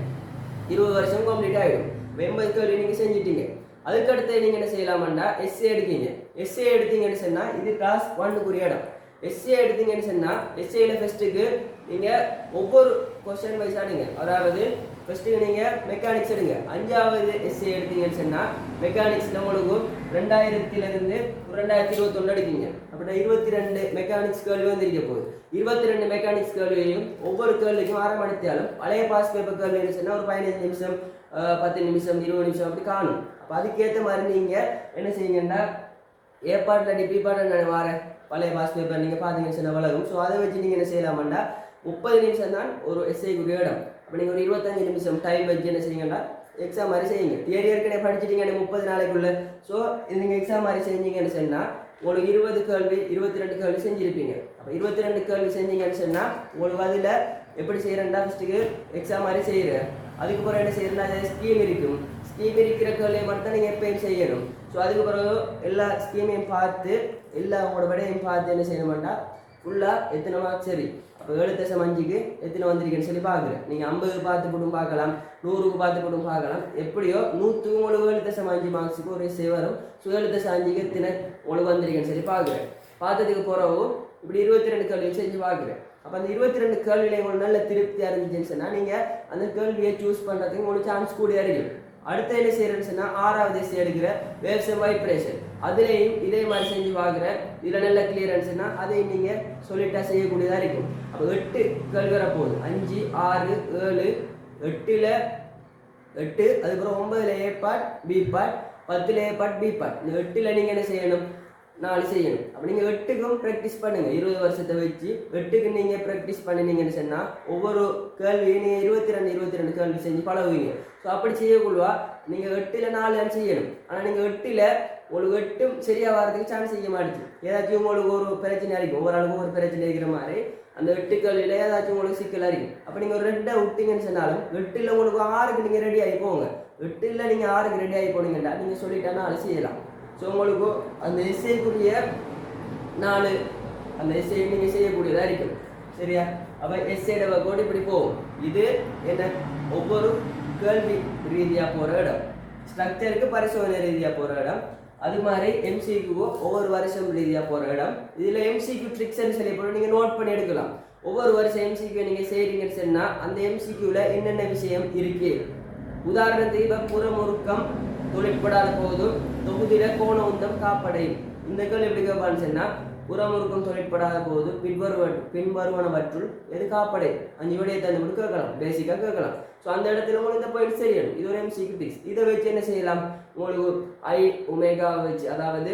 20 வருஷம் கம்ப்ளீட் ஆகிடும். 80 கேள்வி நீங்கள் செஞ்சுட்டீங்க. அதுக்கடுத்து நீங்கள் என்ன செய்யலாமாண்டா எஸ்ஏ எடுத்தீங்க. எஸ்ஏ எடுத்தீங்கன்னு சொன்னால் இது கிளாஸ் 1க்குரிய இடம். எஸ்ஏ எடுத்தீங்கன்னு சொன்னால் எஸ்ஏல ஃபஸ்ட்டுக்கு நீங்கள் ஒவ்வொரு கொஸ்டின் வைஸ் ஆடுங்க. அதாவது ஃபஸ்ட்டுக்கு நீங்கள் மெக்கானிக்ஸ் எடுங்க. 5வது எஸ்ஏ எடுத்தீங்கன்னு சொன்னால் மெக்கானிக்ஸில் உங்களுக்கு 2000லேருந்து 2021 எடுக்கீங்க. அப்படின்னா 22 மெக்கானிக்ஸ் கேள்வி வந்துருக்க போகுது. 22 மெக்கானிக்ஸ் கேள்வியையும் ஒவ்வொரு கேள்விக்கும் 1/2 மணித்தியாலும் பழைய பாஸ் பேப்பர் கேள்வின்னு சொன்னால் ஒரு 15 நிமிஷம் 10 நிமிஷம் 20 நிமிஷம் அப்படி காணும். அப்போ அதுக்கேற்ற மாதிரி நீங்கள் என்ன செய்யுங்கன்னா ஏ பாட்டில் டி பி பாட்டில் வார பழைய பாஸ் பேப்பர் நீங்கள் பார்த்தீங்கன்னு சொன்னால் வளரும். ஸோ அதை வச்சு நீங்கள் என்ன செய்யலாமாண்டா 30 நிமிஷம் தான் ஒரு எஸ்ஐக்குரிய இடம். அப்போ நீங்கள் ஒரு 25 நிமிஷம் டைம் வச்சு என்ன செய்யுங்கன்னா எக்ஸாம் மாதிரி செய்யுங்க. தியரி ஏற்கனவே படிச்சிட்டீங்க 30 நாளைக்குள்ள. ஸோ இது நீங்கள் எக்ஸாம் மாதிரி செஞ்சீங்கன்னு சொன்னால் உங்களுக்கு 20 கேள்வி 22 கேள்வி செஞ்சுருப்பீங்க. அப்போ 22 கேள்வி செஞ்சீங்கன்னு சொன்னால் உங்களுக்கு அதில் எப்படி செய்கிறேன்டா ஃபஸ்ட்டுக்கு எக்ஸாம் மாதிரி செய்கிறேன். அதுக்கப்புறம் என்ன செய்யறேன்னா ஸ்கீம் இருக்கும். ஸ்கீம் இருக்கிற கேள்வியை மட்டும் தான் நீங்கள் எப்பயும் செய்யணும். ஸோ அதுக்கு பிறகு எல்லா ஸ்கீமையும் பார்த்து எல்லா உங்களோட விடையும் பார்த்து என்ன செய்யணுமாட்டா ஃபுல்லாக எத்தனை மார்க் சரி அப்போ 7.5க்கு எத்தனை வந்திருக்குன்னு சொல்லி பார்க்குறேன். நீங்கள் 50க்கு பார்த்து போட்டும் பார்க்கலாம், 100க்கு பார்த்து போட்டும் பார்க்கலாம். எப்படியோ 100க்கு உங்களுக்கு 7.5 மார்க்ஸுக்கு ஒரு எஸ்ஏ வரும். ஸோ 7.5க்கு எத்தனை உங்களுக்கு வந்திருக்குன்னு சொல்லி பார்க்குறேன். பார்த்ததுக்கு பிறகு இப்படி 22 கேள்வி செஞ்சு பார்க்குறேன். அப்போ அந்த 22 கேள்வியில் உங்களுக்கு நல்ல திருப்தியாக இருந்துச்சுன்னு சொன்னால் நீங்கள் அந்த கேள்வியை சூஸ் பண்ணுறதுக்கு உங்களுக்கு சான்ஸ் கூடிய இருக்கும். அடுத்த என்ன செய்யறேன்னு சொன்னால் 6வது எஸ்ஏ எடுக்கிற வேவ்ஸ் அண்ட் வைப்ரேஷன் அதுலேயும் இதே மாதிரி செஞ்சு பார்க்குறேன். இதில் நல்ல கிளியரன்ஸ்னா அதையும் நீங்கள் சொல்லிட்டா செய்யக்கூடியதாக இருக்கும். அப்போ 8 கேள்வி வரப்போகுது. 5 6 7 8ல் 8 அதுக்கப்புறம் 9ல் ஏ part be part 10ல் A part be part. இந்த 8ல் நீங்கள் என்ன செய்யணும் 4 செய்யணும். அப்போ நீங்கள் 8க்கும் ப்ராக்டிஸ் பண்ணுங்கள். 20 வருஷத்தை வச்சு 8க்கு நீங்கள் ப்ராக்டிஸ் பண்ணினீங்கன்னு சொன்னால் ஒவ்வொரு கேள்வியும் நீங்கள் 22 கேள்வி செஞ்சு பழகுவீங்க. ஸோ அப்படி செய்யக்குள்வா நீங்கள் 8ல் 4 செய்யணும். ஆனால் நீங்கள் 8ல் உங்களுக்கு 8 சரியாக வரதுக்கு சான்ஸ் செய்ய மாட்டேங்குது. ஏதாச்சும் உங்களுக்கு ஒரு பிரச்சனை இருக்கும், ஒவ்வொரு ஆளுக்கும் ஒரு பிரச்சனை இருக்கிற மாதிரி அந்த 8 கேள்வியில் ஏதாச்சும் உங்களுக்கு சிக்கலாக இருக்கும். அப்போ நீங்கள் ஒரு 2 விட்டீங்கன்னு சொன்னாலும் 8ல் உங்களுக்கு 6க்கு நீங்கள் ரெடி ஆகி போங்க. 8ல் நீங்கள் 6க்கு ரெடி ஆகி போனீங்கன்னா நீங்கள் சொல்லிட்டானா அது செய்யலாம். ஸோ உங்களுக்கு அந்த எஸ்ஏக்குரிய 4 அந்த எஸ்ஏ நீங்கள் செய்யக்கூடியதாக இருக்கும். சரியா? அப்போ எஸ்ஏட கோடு இப்படி போகும். இது என்ன ஒவ்வொரு கேள்வி ரீதியாக போகிற இடம், ஸ்ட்ரக்சருக்கு பரிசோதனை ரீதியாக போகிற இடம், அது மாதிரி எம்சிக்யூ ஒவ்வொரு வருஷம் ரீதியாக போகிற இடம். இதில் எம்சிக்யூ ட்ரிக்ஸ்ன்னு சொல்லி போட்டு நீங்கள் நோட் பண்ணி எடுக்கலாம். ஒவ்வொரு வருஷம் எம்சிக்யூ நீங்கள் செய்கிறீங்கன்னு சொன்னால் அந்த எம்சிக்யூவில் என்னென்ன விஷயம் இருக்கு. உதாரணத்துக்கு இப்போ புறமுறுக்கம் தொழிற்படாத போதும் தொகுதியில கோண உந்தம் காப்படையும். இந்த கேள்வி எப்படி கேட்பான்னு சொன்னால் புறமுறுக்கம் தொழிற்படாத போது பின்வருவனவற்றுள் எது காப்படை 5 விடையை தந்து மட்டும் கேட்கலாம், பேசிக்காக கேட்கலாம். ஸோ அந்த இடத்துல உங்களுக்கு இந்த பாயிண்ட் தெரியணும். இது ஒரு எம்சிக்யூ டிக்ஸ். இதை வச்சு என்ன செய்யலாம், உங்களுக்கு ஐ ஒமேகா வச்சு, அதாவது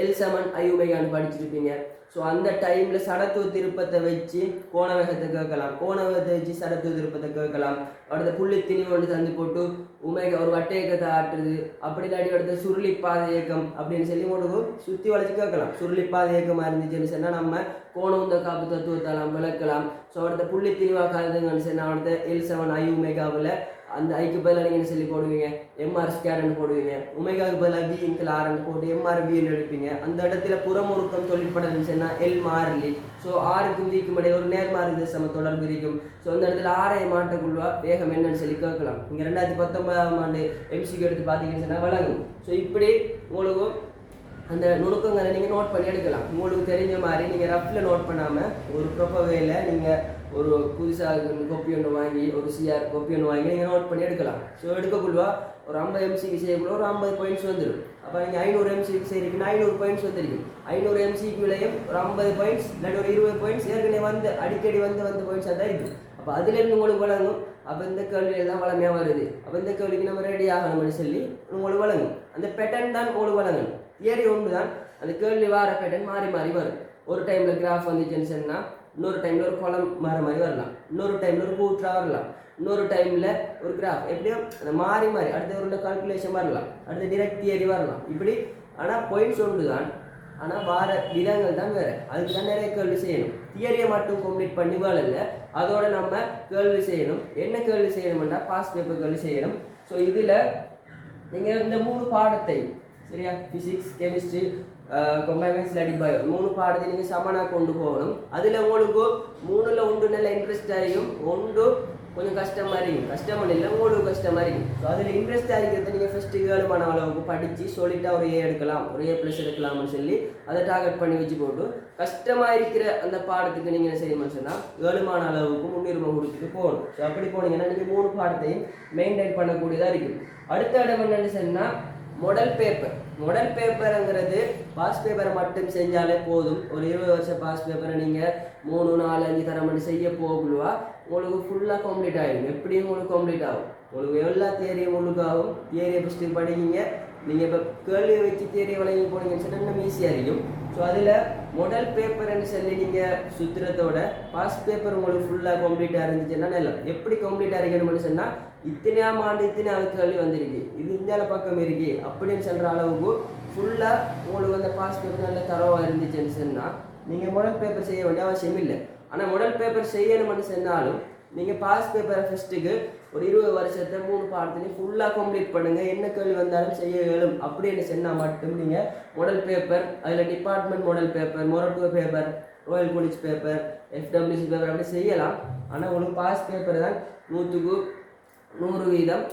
L7 I ஒமேகான்னு படிச்சிருப்பீங்க. ஸோ அந்த டைமில் சடத்துவ திருப்பத்தை வச்சு கோண வேகத்தை கேட்கலாம், கோண வேகத்தை வச்சு சடத்துவ திருப்பத்தை கேட்கலாம். அடுத்த புள்ளி திணிவு ஒன்று தந்து போட்டு ஒமேகா ஒரு வட்ட இயக்கத்தை ஆட்டுறது, அப்படி இல்லாட்டி அடுத்த சுருளிப்பாத இயக்கம் அப்படின்னு சொல்லி உங்களுக்கு சுற்றி வளைச்சு கேட்கலாம். சுருளிப்பாத இயக்கமாக இருந்துச்சுன்னு சொன்னால் நம்ம கோண உந்த காப்பு தத்துவத்தெல்லாம் விளக்கலாம். ஸோ அடுத்த புள்ளி திணிவாக கலந்துங்கன்னு சொன்னால் அடுத்த L7 I ஒமேகாவில் அந்த ஐக்கு பதிலாக நீங்கள் என்ன சொல்லி போடுவீங்க, எம்ஆர் ஸ்கேர்ன்னு போடுவீங்க. ஒமேகாவுக்கு பதிலாக வி இன்கில் ஆர்ன்னு போட்டு எம்ஆர் வின்னு எடுப்பீங்க. அந்த இடத்துல புறமுறுக்கம் தொழிற்படன்னு சொன்னால் எல் மாறிலி. ஸோ ஆறுக்கும் விக்கும் இடையே ஒரு நேர்மாறு சம தொடர்பு இருக்கும். ஸோ அந்த இடத்துல ஆரையை மாட்டக்குள்ள வேகம் என்னன்னு சொல்லி கேட்கலாம். நீங்கள் 2019ஆம் ஆண்டு எம்சிக்கு எடுத்து பார்த்தீங்கன்னு சொன்னால் வழங்கும். ஸோ இப்படி உங்களுக்கு அந்த நுணுக்கங்களை நீங்கள் நோட் பண்ணி எடுக்கலாம். உங்களுக்கு தெரிஞ்ச மாதிரி நீங்கள் ரஃப்பில் நோட் பண்ணாமல் ஒரு ப்ராப்பர் வேல நீங்கள் ஒரு புதுசாக கொப்பி ஒன்று வாங்கி ஒரு சிஆர் கொப்பி ஒன்று வாங்கி நீங்கள் நோட் பண்ணி எடுக்கலாம். ஸோ எடுக்கக்குள்ளவா ஒரு 50 எம்சிக்கு செய்யக்குள்ள ஒரு 50 பாயிண்ட்ஸ் வந்துடும். அப்போ நீங்கள் 500 எம்சிக்கு செய்யறீங்கன்னா 500 பாயிண்ட்ஸ் வந்துருக்கும். 500 எம்சிக்குள்ளேயும் ஒரு 50 பாயிண்ட்ஸ் இல்லாட்டி ஒரு 20 பாயிண்ட்ஸ் ஏற்கனவே வந்து அடிக்கடி வந்து பாயிண்ட்ஸாக தான் இருக்கும். அப்போ அதுலேருந்து உங்களுக்கு வழங்கும். அப்போ இந்த கேள்வியில் தான் வளமையாக வருது. அப்போ இந்த கேள்விக்கு நம்ம ரெடி ஆகணும்னு சொல்லி உங்களுக்கு வழங்கும். அந்த பேட்டர்ன் தான் உங்களுக்கு வழங்கணும். தியரி ஒன்று தான், அந்த கேள்வி வார பேட்டர்ன் மாறி மாறி வரும். ஒரு டைமில் கிராஃப் வந்துச்சுன்னு சொன்னால் இன்னொரு டைமில் ஒரு குளம் மாற மாதிரி வரலாம், இன்னொரு டைமில் ஒரு கூற்றா வரலாம், இன்னொரு டைமில் ஒரு கிராஃப், எப்படியும் அந்த மாறி மாறி அடுத்த ஒரு கால்குலேஷன் வரலாம், அடுத்த டிரெக்ட் தியரி வரலாம். இப்படி ஆனால் பாயிண்ட்ஸ் ஒன்று தான், ஆனால் வார விதங்கள் தான் வேறு. அதுக்கு தான் நிறைய கேள்வி செய்யணும். தியரியை மட்டும் கம்ப்ளீட் பண்ணி வரல, அதோட நம்ம கேள்வி செய்யணும். என்ன கேள்வி செய்யணும்னா பாஸ் பேப்பர் கேள்வி செய்யணும். ஸோ இதில் நீங்கள் இந்த 3 பாடத்தை சரியா, ஃபிசிக்ஸ் கெமிஸ்ட்ரி கம்பைன்ஸ் இல்லாட்டி பயோ 3 பாடத்தை நீங்கள் சமனாக கொண்டு போகணும். அதில் உங்களுக்கு 3ல் 1 நல்ல இன்ட்ரெஸ்டாக இருக்கும், 1 கொஞ்சம் கஷ்டமாக இருக்கும். கஷ்டமாக இல்லை, உங்களுக்கு கஷ்டமாக இருக்கும். ஸோ அதில் இன்ட்ரெஸ்டாக இருக்கிறத நீங்கள் ஃபஸ்ட்டு 7 அளவுக்கு படித்து சொல்லிட்டால் ஒரு A எடுக்கலாம், ஒரு A+ எடுக்கலாம்னு சொல்லி அதை டார்கெட் பண்ணி வச்சு போட்டு கஷ்டமாக இருக்கிற அந்த பாடத்துக்கு நீங்கள் என்ன செய்யணும்னு சொன்னால் 7 அளவுக்கு முன்னுரிமை கொடுத்துட்டு போகணும். ஸோ அப்படி போனீங்கன்னா நீங்கள் 3 பாடத்தையும் மெயின்டைன் பண்ணக்கூடியதாக இருக்கும். அடுத்த இடம் என்னென்னு சொன்னால் மாடல் பேப்பர். மாடல் பேப்பருங்கிறது பாஸ் பேப்பரை மட்டும் செஞ்சாலே போதும். ஒரு 20 வருஷம் பாஸ் பேப்பரை நீங்கள் 3, 4, 5 தரம் பண்ணி செய்ய போகலுவா உங்களுக்கு ஃபுல்லாக கம்ப்ளீட் ஆகிடும். எப்படியும் உங்களுக்கு கம்ப்ளீட் ஆகும். உங்களுக்கு எல்லா தியரியும் உங்களுக்கு ஆகும். தியரியை ஃபஸ்ட்டு படிக்கிங்க. நீங்கள் இப்போ கேள்வி வச்சு தியரியை வழங்கி போனீங்கன்னு சொன்னால் இன்னும் ஈஸியாக இருக்கும். ஸோ அதில் மாடல் பேப்பர்ன்னு சொல்லி நீங்கள் சுற்றுறதோட பாஸ் பேப்பர் உங்களுக்கு ஃபுல்லாக கம்ப்ளீட்டாக இருந்துச்சுன்னா நல்லா. எப்படி கம்ப்ளீட்டாக இருக்கணும்னு சொன்னால் இத்தனையாம் ஆண்டு இத்தனையாவது கேள்வி வந்திருக்கு, இது இந்தியாவில் பக்கம் இருக்கு அப்படின்னு சொல்கிற அளவுக்கு ஃபுல்லாக உங்களுக்கு அந்த பாஸ் பேப்பர் நல்ல தரவாக இருந்துச்சுன்னு சொன்னால் நீங்கள் மாடல் பேப்பர் செய்ய வேண்டிய அவசியம் இல்லை. ஆனால் மாடல் பேப்பர் செய்யணும்னு சொன்னாலும் நீங்கள் பாஸ் பேப்பரை ஃபஸ்ட்டுக்கு ஒரு 20 வருஷத்தை 3 பாடத்துலையும் ஃபுல்லாக கம்ப்ளீட் பண்ணுங்கள். என்ன கேள்வி வந்தாலும் செய்ய இயலும் அப்படின்னு சொன்னால் மட்டும் நீங்கள் மாடல் பேப்பர், அதில் department model paper, Moratuwa paper, Royal college paper, FWC paper அப்படி செய்யலாம். ஆனால் உங்களுக்கு பாஸ் பேப்பர் தான் 100க்கு 100%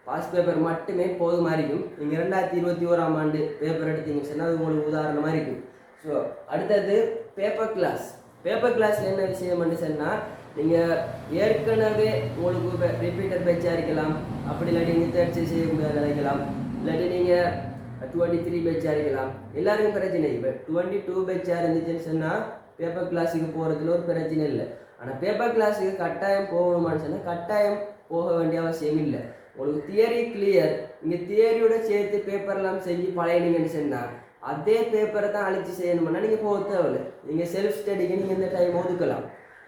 பாஸ் பேப்பர் மட்டுமே போதுமாக இருக்கும். நீங்கள் 2021ஆம் ஆண்டு பேப்பர் எடுத்தீங்கன்னு சொன்னால் அது உங்களுக்கு உதாரணமாக இருக்கும். ஸோ அடுத்தது பேப்பர் கிளாஸ். பேப்பர் கிளாஸில் என்ன விஷயம்னு சொன்னால் நீங்கள் ஏற்கனவே உங்களுக்கு ரிப்பீட்டர் பேட்சாக இருக்கலாம், அப்படி இல்லாட்டி நீங்கள் தேர்ச்சி செய்யக்கூடிய நினைக்கலாம், இல்லாட்டி நீங்கள் 23 பேட்சாக இருக்கலாம். எல்லாருக்கும் பிரச்சனை. இப்போ 22 பேட்சாக இருந்துச்சுன்னு சொன்னால் பேப்பர் கிளாஸுக்கு போகிறதுல ஒரு பிரச்சனை இல்லை. ஆனால் பேப்பர் கிளாஸுக்கு கட்டாயம் போகணுமான்னு சொன்னால் கட்டாயம் போக வேண்டிய அவசியம் இல்லை. உங்களுக்கு தியரி கிளியர், நீங்கள் தியரியோட சேர்த்து பேப்பர்லாம் செஞ்சு பழையனீங்கன்னு சொன்னால் அதே பேப்பரை தான் அழிச்சு செய்யணும்னா நீங்கள் போக தேவையில்லை. நீங்கள் செல்ஃப் ஸ்டடிக்கு நீங்கள் இந்த டைம் ஒதுக்கலாம்.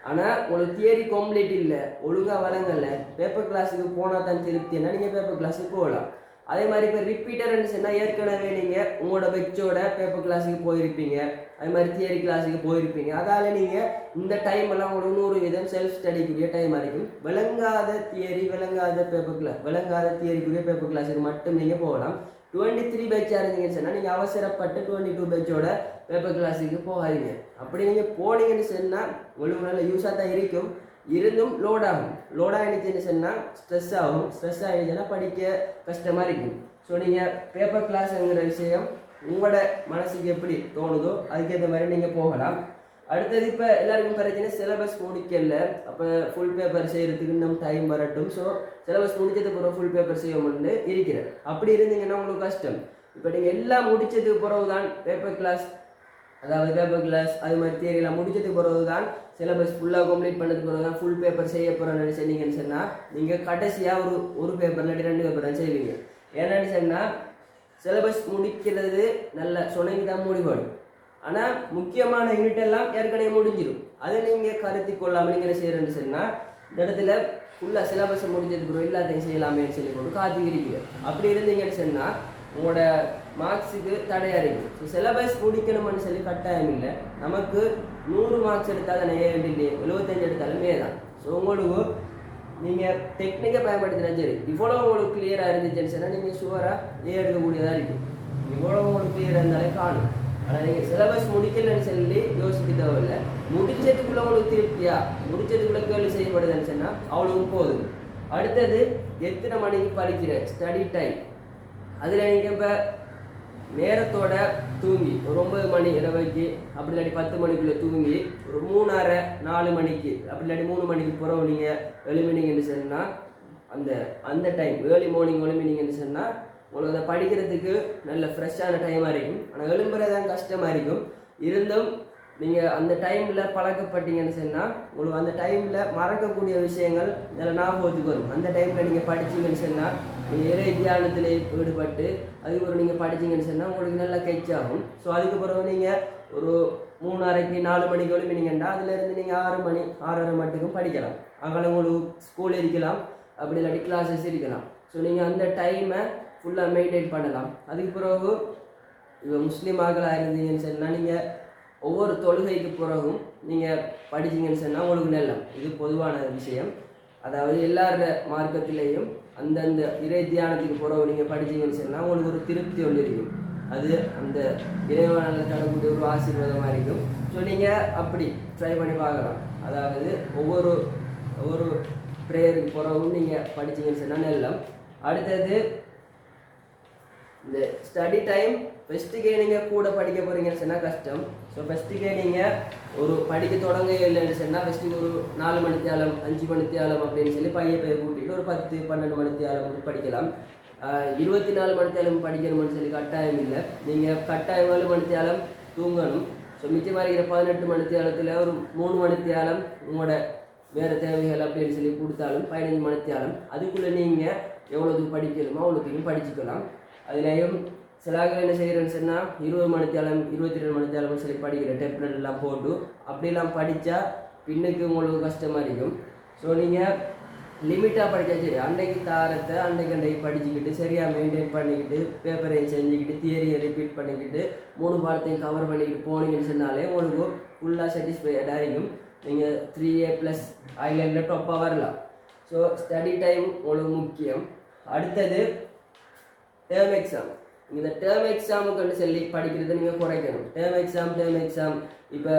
ஆனால் உங்களுக்கு தியரி கம்ப்ளீட் இல்லை, ஒழுங்காக வழங்கலை, பேப்பர் கிளாஸுக்கு போனால் தான் திருப்தினா நீங்கள் பேப்பர் கிளாஸுக்கு போகலாம். அதே மாதிரி இப்போ ரிப்பீட்டர்னு சொன்னால் ஏற்கனவே நீங்கள் உங்களோட பெச்சோட பேப்பர் கிளாஸுக்கு போயிருப்பீங்க, அது மாதிரி தியரி கிளாஸுக்கு போயிருப்பீங்க. அதால் நீங்கள் இந்த டைம் எல்லாம் உங்களுக்கு 100% செல்ஃப் ஸ்டடிக்குரிய டைம் இருக்கும். விளங்காத தியரிக்குரிய பேப்பர் கிளாஸுக்கு மட்டும் நீங்கள் போகலாம். 23 பேட்சாக இருந்தீங்கன்னு சொன்னால் நீங்கள் அவசரப்பட்டு 22 பேட்சோட பேப்பர் கிளாஸுக்கு போகாதீங்க. அப்படி நீங்கள் போனீங்கன்னு சொன்னால் உங்களுக்கு நல்ல யூஸாக தான் இருக்கும். இருந்தும் லோட் ஆகிடுச்சுன்னு சொன்னால் ஸ்ட்ரெஸ் ஆகிடுச்சுன்னா படிக்க கஷ்டமாக இருக்கும். ஸோ நீங்கள் பேப்பர் கிளாஸுங்கிற விஷயம் உங்களோட மனசுக்கு எப்படி தோணுதோ அதுக்கேற்ற மாதிரி நீங்கள் போகலாம். அடுத்தது இப்போ எல்லாருக்கும் பிரச்சனை சிலபஸ் முடிக்கல, அப்போ ஃபுல் பேப்பர் செய்கிறதுக்கு இன்னும் டைம் வரட்டும். ஸோ சிலபஸ் முடிச்சதுக்கு பிறகு ஃபுல் பேப்பர் செய்யணும்னு இருக்கிறேன். அப்படி இருந்தீங்கன்னா உங்களுக்கு கஷ்டம். இப்போ நீங்கள் எல்லாம் முடிச்சதுக்கு பிறகு தான் பேப்பர் கிளாஸ் அது மாதிரி தியரியெல்லாம் முடிச்சதுக்கு பிறகு தான் சிலபஸ் ஃபுல்லாக கம்ப்ளீட் பண்ணதுக்கு பிறகு தான் ஃபுல் பேப்பர் செய்ய போகிறோன்னு சொன்னீங்கன்னு சொன்னால் நீங்கள் கடைசியாக ஒரு பேப்பர் இல்லாட்டி 2 பேப்பர் தான் செய்வீங்க. ஏன்னு சொன்னால் சிலபஸ் முடிக்கிறது நல்ல சொன்னீங்க தான் முடிவாடும். ஆனால் முக்கியமான யூனிட் எல்லாம் ஏற்கனவே முடிஞ்சிடும். அதை நீங்கள் கருத்தி கொள்ளாமல் நீங்கள் செய்கிறேன்னு சொன்னால் இந்த இடத்துல ஃபுல்லாக சிலபஸை முடிஞ்சதுக்கு பிறகு எல்லாத்தையும் செய்யலாமேன்னு சொல்லி கொண்டு காத்துக்கிறீங்க. அப்படி இருந்தீங்கன்னு சொன்னால் உங்களோட மார்க்ஸுக்கு தடையாக இருக்கும். ஸோ சிலபஸ் முடிக்கணும்னு சொல்லி கட்டாயம் இல்லை. நமக்கு 100 மார்க்ஸ் எடுத்தால் தானே இல்லையே, 75 எடுத்தாலுமே தான். ஸோ உங்களுக்கு நீங்கள் டெக்னிக்கை பயன்படுத்தினா சரி, இவ்வளோ உங்களுக்கு கிளியராக இருந்துச்சுன்னு சொன்னால் நீங்கள் ஷுவராக எடுக்கக்கூடியதாக இருக்கும். இவ்வளோ உங்களுக்கு கிளியராக இருந்தாலே காணும். ஆனால் நீங்கள் சிலபஸ் முடிக்கலன்னு சொல்லி யோசிக்க தேவையில்லை. முடிச்சதுக்குள்ளே உங்களுக்கு திருப்தியா, முடிச்சதுக்குள்ளே கேள்வி செய்யப்படுதுன்னு சொன்னால் அவ்வளவு போதும். அடுத்தது எத்தனை மணிக்கு படிக்கிற ஸ்டடி டைம். அதில் நீங்கள் இப்போ நேரத்தோட தூங்கி ஒரு 9 மணி இரவைக்கு, அப்படி இல்லாட்டி 10 மணிக்குள்ளே தூங்கி ஒரு 3:30-4 மணிக்கு, அப்படி இல்லாட்டி 3 மணிக்கு பிறகு நீங்கள் எழுமினீங்கன்னு சொன்னால் அந்த டைம் ஏர்லி மார்னிங் எழுமினீங்கன்னு சொன்னால் உங்களுக்கு அதை படிக்கிறதுக்கு நல்ல ஃப்ரெஷ்ஷான டைமாக இருக்கும். ஆனால் எழும்புறதான் கஷ்டமாக இருக்கும். இருந்தும் நீங்கள் அந்த டைமில் பழக்கப்பட்டீங்கன்னு சொன்னால் உங்களுக்கு அந்த டைமில் மறக்கக்கூடிய விஷயங்கள் நல்ல ஞாபகத்துக்கு வரும். அந்த டைமில் நீங்கள் படிச்சிங்கன்னு சொன்னால் நீங்கள் இறை தியானத்தில் ஈடுபட்டு அதுக்கப்புறம் நீங்கள் படிச்சிங்கன்னு சொன்னால் உங்களுக்கு நல்லா கெச்சாகும். ஸோ அதுக்கப்புறம் நீங்கள் ஒரு 3:30-4 மணிக்கு எழுப்பினீங்கன்னா அதுலேருந்து நீங்கள் 6 மணி 6:30 மட்டுக்கும் படிக்கலாம். அங்கே உங்களுக்கு ஸ்கூல் இருக்கலாம், அப்படி இல்லாட்டி கிளாஸஸ் இருக்கலாம். ஸோ நீங்கள் அந்த டைமை ஃபுல்லாக மெயின்டைன் பண்ணலாம். அதுக்கு பிறகு இப்போ முஸ்லீம் ஆகலாக இருந்தீங்கன்னு சொன்னால் நீங்கள் ஒவ்வொரு தொழுகைக்கு பிறகும் நீங்கள் படிச்சிங்கன்னு சொன்னால் உங்களுக்கு நல்லம். இது பொதுவான விஷயம். அதாவது எல்லாரோட மார்க்கத்திலேயும் அந்தந்த இறை தியானத்துக்கு பிறகு நீங்கள் படிச்சிங்கன்னு சொன்னால் உங்களுக்கு ஒரு திருப்தி ஒன்று இருக்கும். அது அந்த இறைவனால் தரக்கூடிய ஒரு ஆசீர்வாதமாக இருக்கும். ஸோ நீங்கள் அப்படி ட்ரை பண்ணி பார்க்கலாம். அதாவது ஒவ்வொரு ப்ரேயருக்கு பிறகும் நீங்கள் படிச்சிங்கன்னு சொன்னால் நல்லம். அடுத்தது இந்த ஸ்டடி டைம் ஃபஸ்ட்டுக்கே நீங்கள் கூட படிக்க போகிறீங்கன்னு சொன்னால் கஷ்டம். ஸோ ஃபஸ்ட்டுக்கே நீங்கள் ஒரு படிக்க தொடங்க இல்லைன்னு சொன்னால் ஃபஸ்ட்டுக்கு ஒரு 4 மணித்தியாலம் 5 மணித்தியாலம் அப்படின்னு சொல்லி பையன் கூட்டிகிட்டு ஒரு 10-12 மணித்தியாலம் படிக்கலாம். 24 மணித்தியாலம் படிக்கணும்னு சொல்லி கட்டாயம் இல்லை. நீங்கள் கட்டாயம் 4 மணித்தியாலம் தூங்கணும். ஸோ மிச்சமாக இருக்கிற 18 மணித்தியாலத்தில் ஒரு 3 மணித்தியாலம் உங்களோட வேறு தேவைகள் அப்படின்னு சொல்லி கொடுத்தாலும் 15 மணித்தியாலம் அதுக்குள்ளே நீங்கள் எவ்வளோது படிக்கணுமோ அவ்வளோத்தையும் படிச்சுக்கலாம். அதுலேயும் சிலாக என்ன செய்கிறேன்னு சொன்னால் 20 மணித்தியாலம் 22 மணித்தியாலம் சொல்லி படிக்கிற டெப்லெட் எல்லாம் போட்டு அப்படிலாம் படித்தா பின்னுக்கு உங்களுக்கு கஷ்டமாக இருக்கும். ஸோ நீங்கள் லிமிட்டாக படித்தா சரி, அன்றைக்கு தாரத்தை அன்றைக்கு படிச்சுக்கிட்டு சரியாக மெயின்டைன் பண்ணிக்கிட்டு பேப்பரையும் செஞ்சுக்கிட்டு தியரியை ரிப்பீட் பண்ணிக்கிட்டு 3 பாடத்தையும் கவர் பண்ணிக்கிட்டு போனீங்கன்னு சொன்னாலே உங்களுக்கு ஃபுல்லாக சாட்டிஸ்ஃபைடாக இருக்கும். நீங்கள் 3A+ ஐலேண்டில் டாப்பாக வரலாம். ஸோ ஸ்டடி டைம் உங்களுக்கு முக்கியம். அடுத்தது டேர்ம் எக்ஸாம். இந்த டேர்ம் எக்ஸாமுக்கு சொல்லி படிக்கிறது நீங்கள் குறைக்கணும். டேர்ம் எக்ஸாம் இப்போ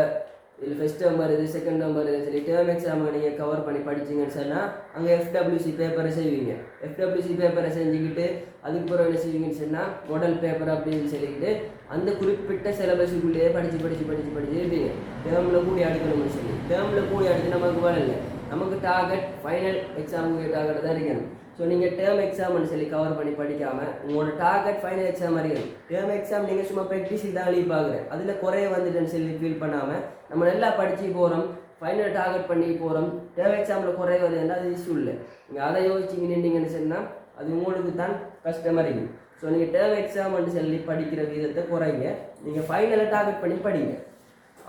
இதில் ஃபஸ்ட் டேர்ம் வருது, செகண்ட் டேர்ம் வருதுன்னு சொல்லி டேர்ம் எக்ஸாமை நீங்கள் கவர் பண்ணி படிச்சிங்கன்னு சொன்னால் அங்கே FWC பேப்பரை செய்வீங்க. FWC பேப்பரை செஞ்சுக்கிட்டு அதுக்கப்புறம் என்ன செய்வீங்கன்னு சொன்னால் மாடல் பேப்பர் அப்படின்னு சொல்லிக்கிட்டு அந்த குறிப்பிட்ட சிலபஸுக்குள்ளேயே படித்து இருப்பீங்க. டேர்மில் கூடி அடிக்கணும்னு சொல்லி டேர்மில் கூடி அடித்து நமக்கு வரல. நமக்கு டார்கெட் ஃபைனல் எக்ஸாமுக்கு டார்கெட் தான் இருக்கணும். ஸோ நீங்கள் டேர்ம் எக்ஸாம்னு சொல்லி கவர் பண்ணி படிக்காமல் உங்களோட டார்கெட் ஃபைனல் எக்ஸாம் அறியணும். டேர்ம் எக்ஸாம் நீங்கள் சும்மா ப்ராக்டிஸ் தான் அழி பார்க்குறேன், அதில் குறைய வந்துட்டுன்னு சொல்லி ஃபீல் பண்ணாமல் நம்ம நல்லா படித்து போகிறோம், ஃபைனல் டார்கெட் பண்ணி போகிறோம். டேர்ம் எக்ஸாமில் குறைய வருதுன்னா அது இஷ்யூ இல்லை. நீங்கள் அதை யோசிச்சிங்க நின்றீங்கன்னு சொன்னால் அது உங்களுக்கு தான் கஷ்டமாக இருக்கும். ஸோ நீங்கள் டேர்ம் எக்ஸாம்னு சொல்லி படிக்கிற விதத்தை குறைங்க, நீங்கள் ஃபைனலை டார்கெட் பண்ணி படிங்க.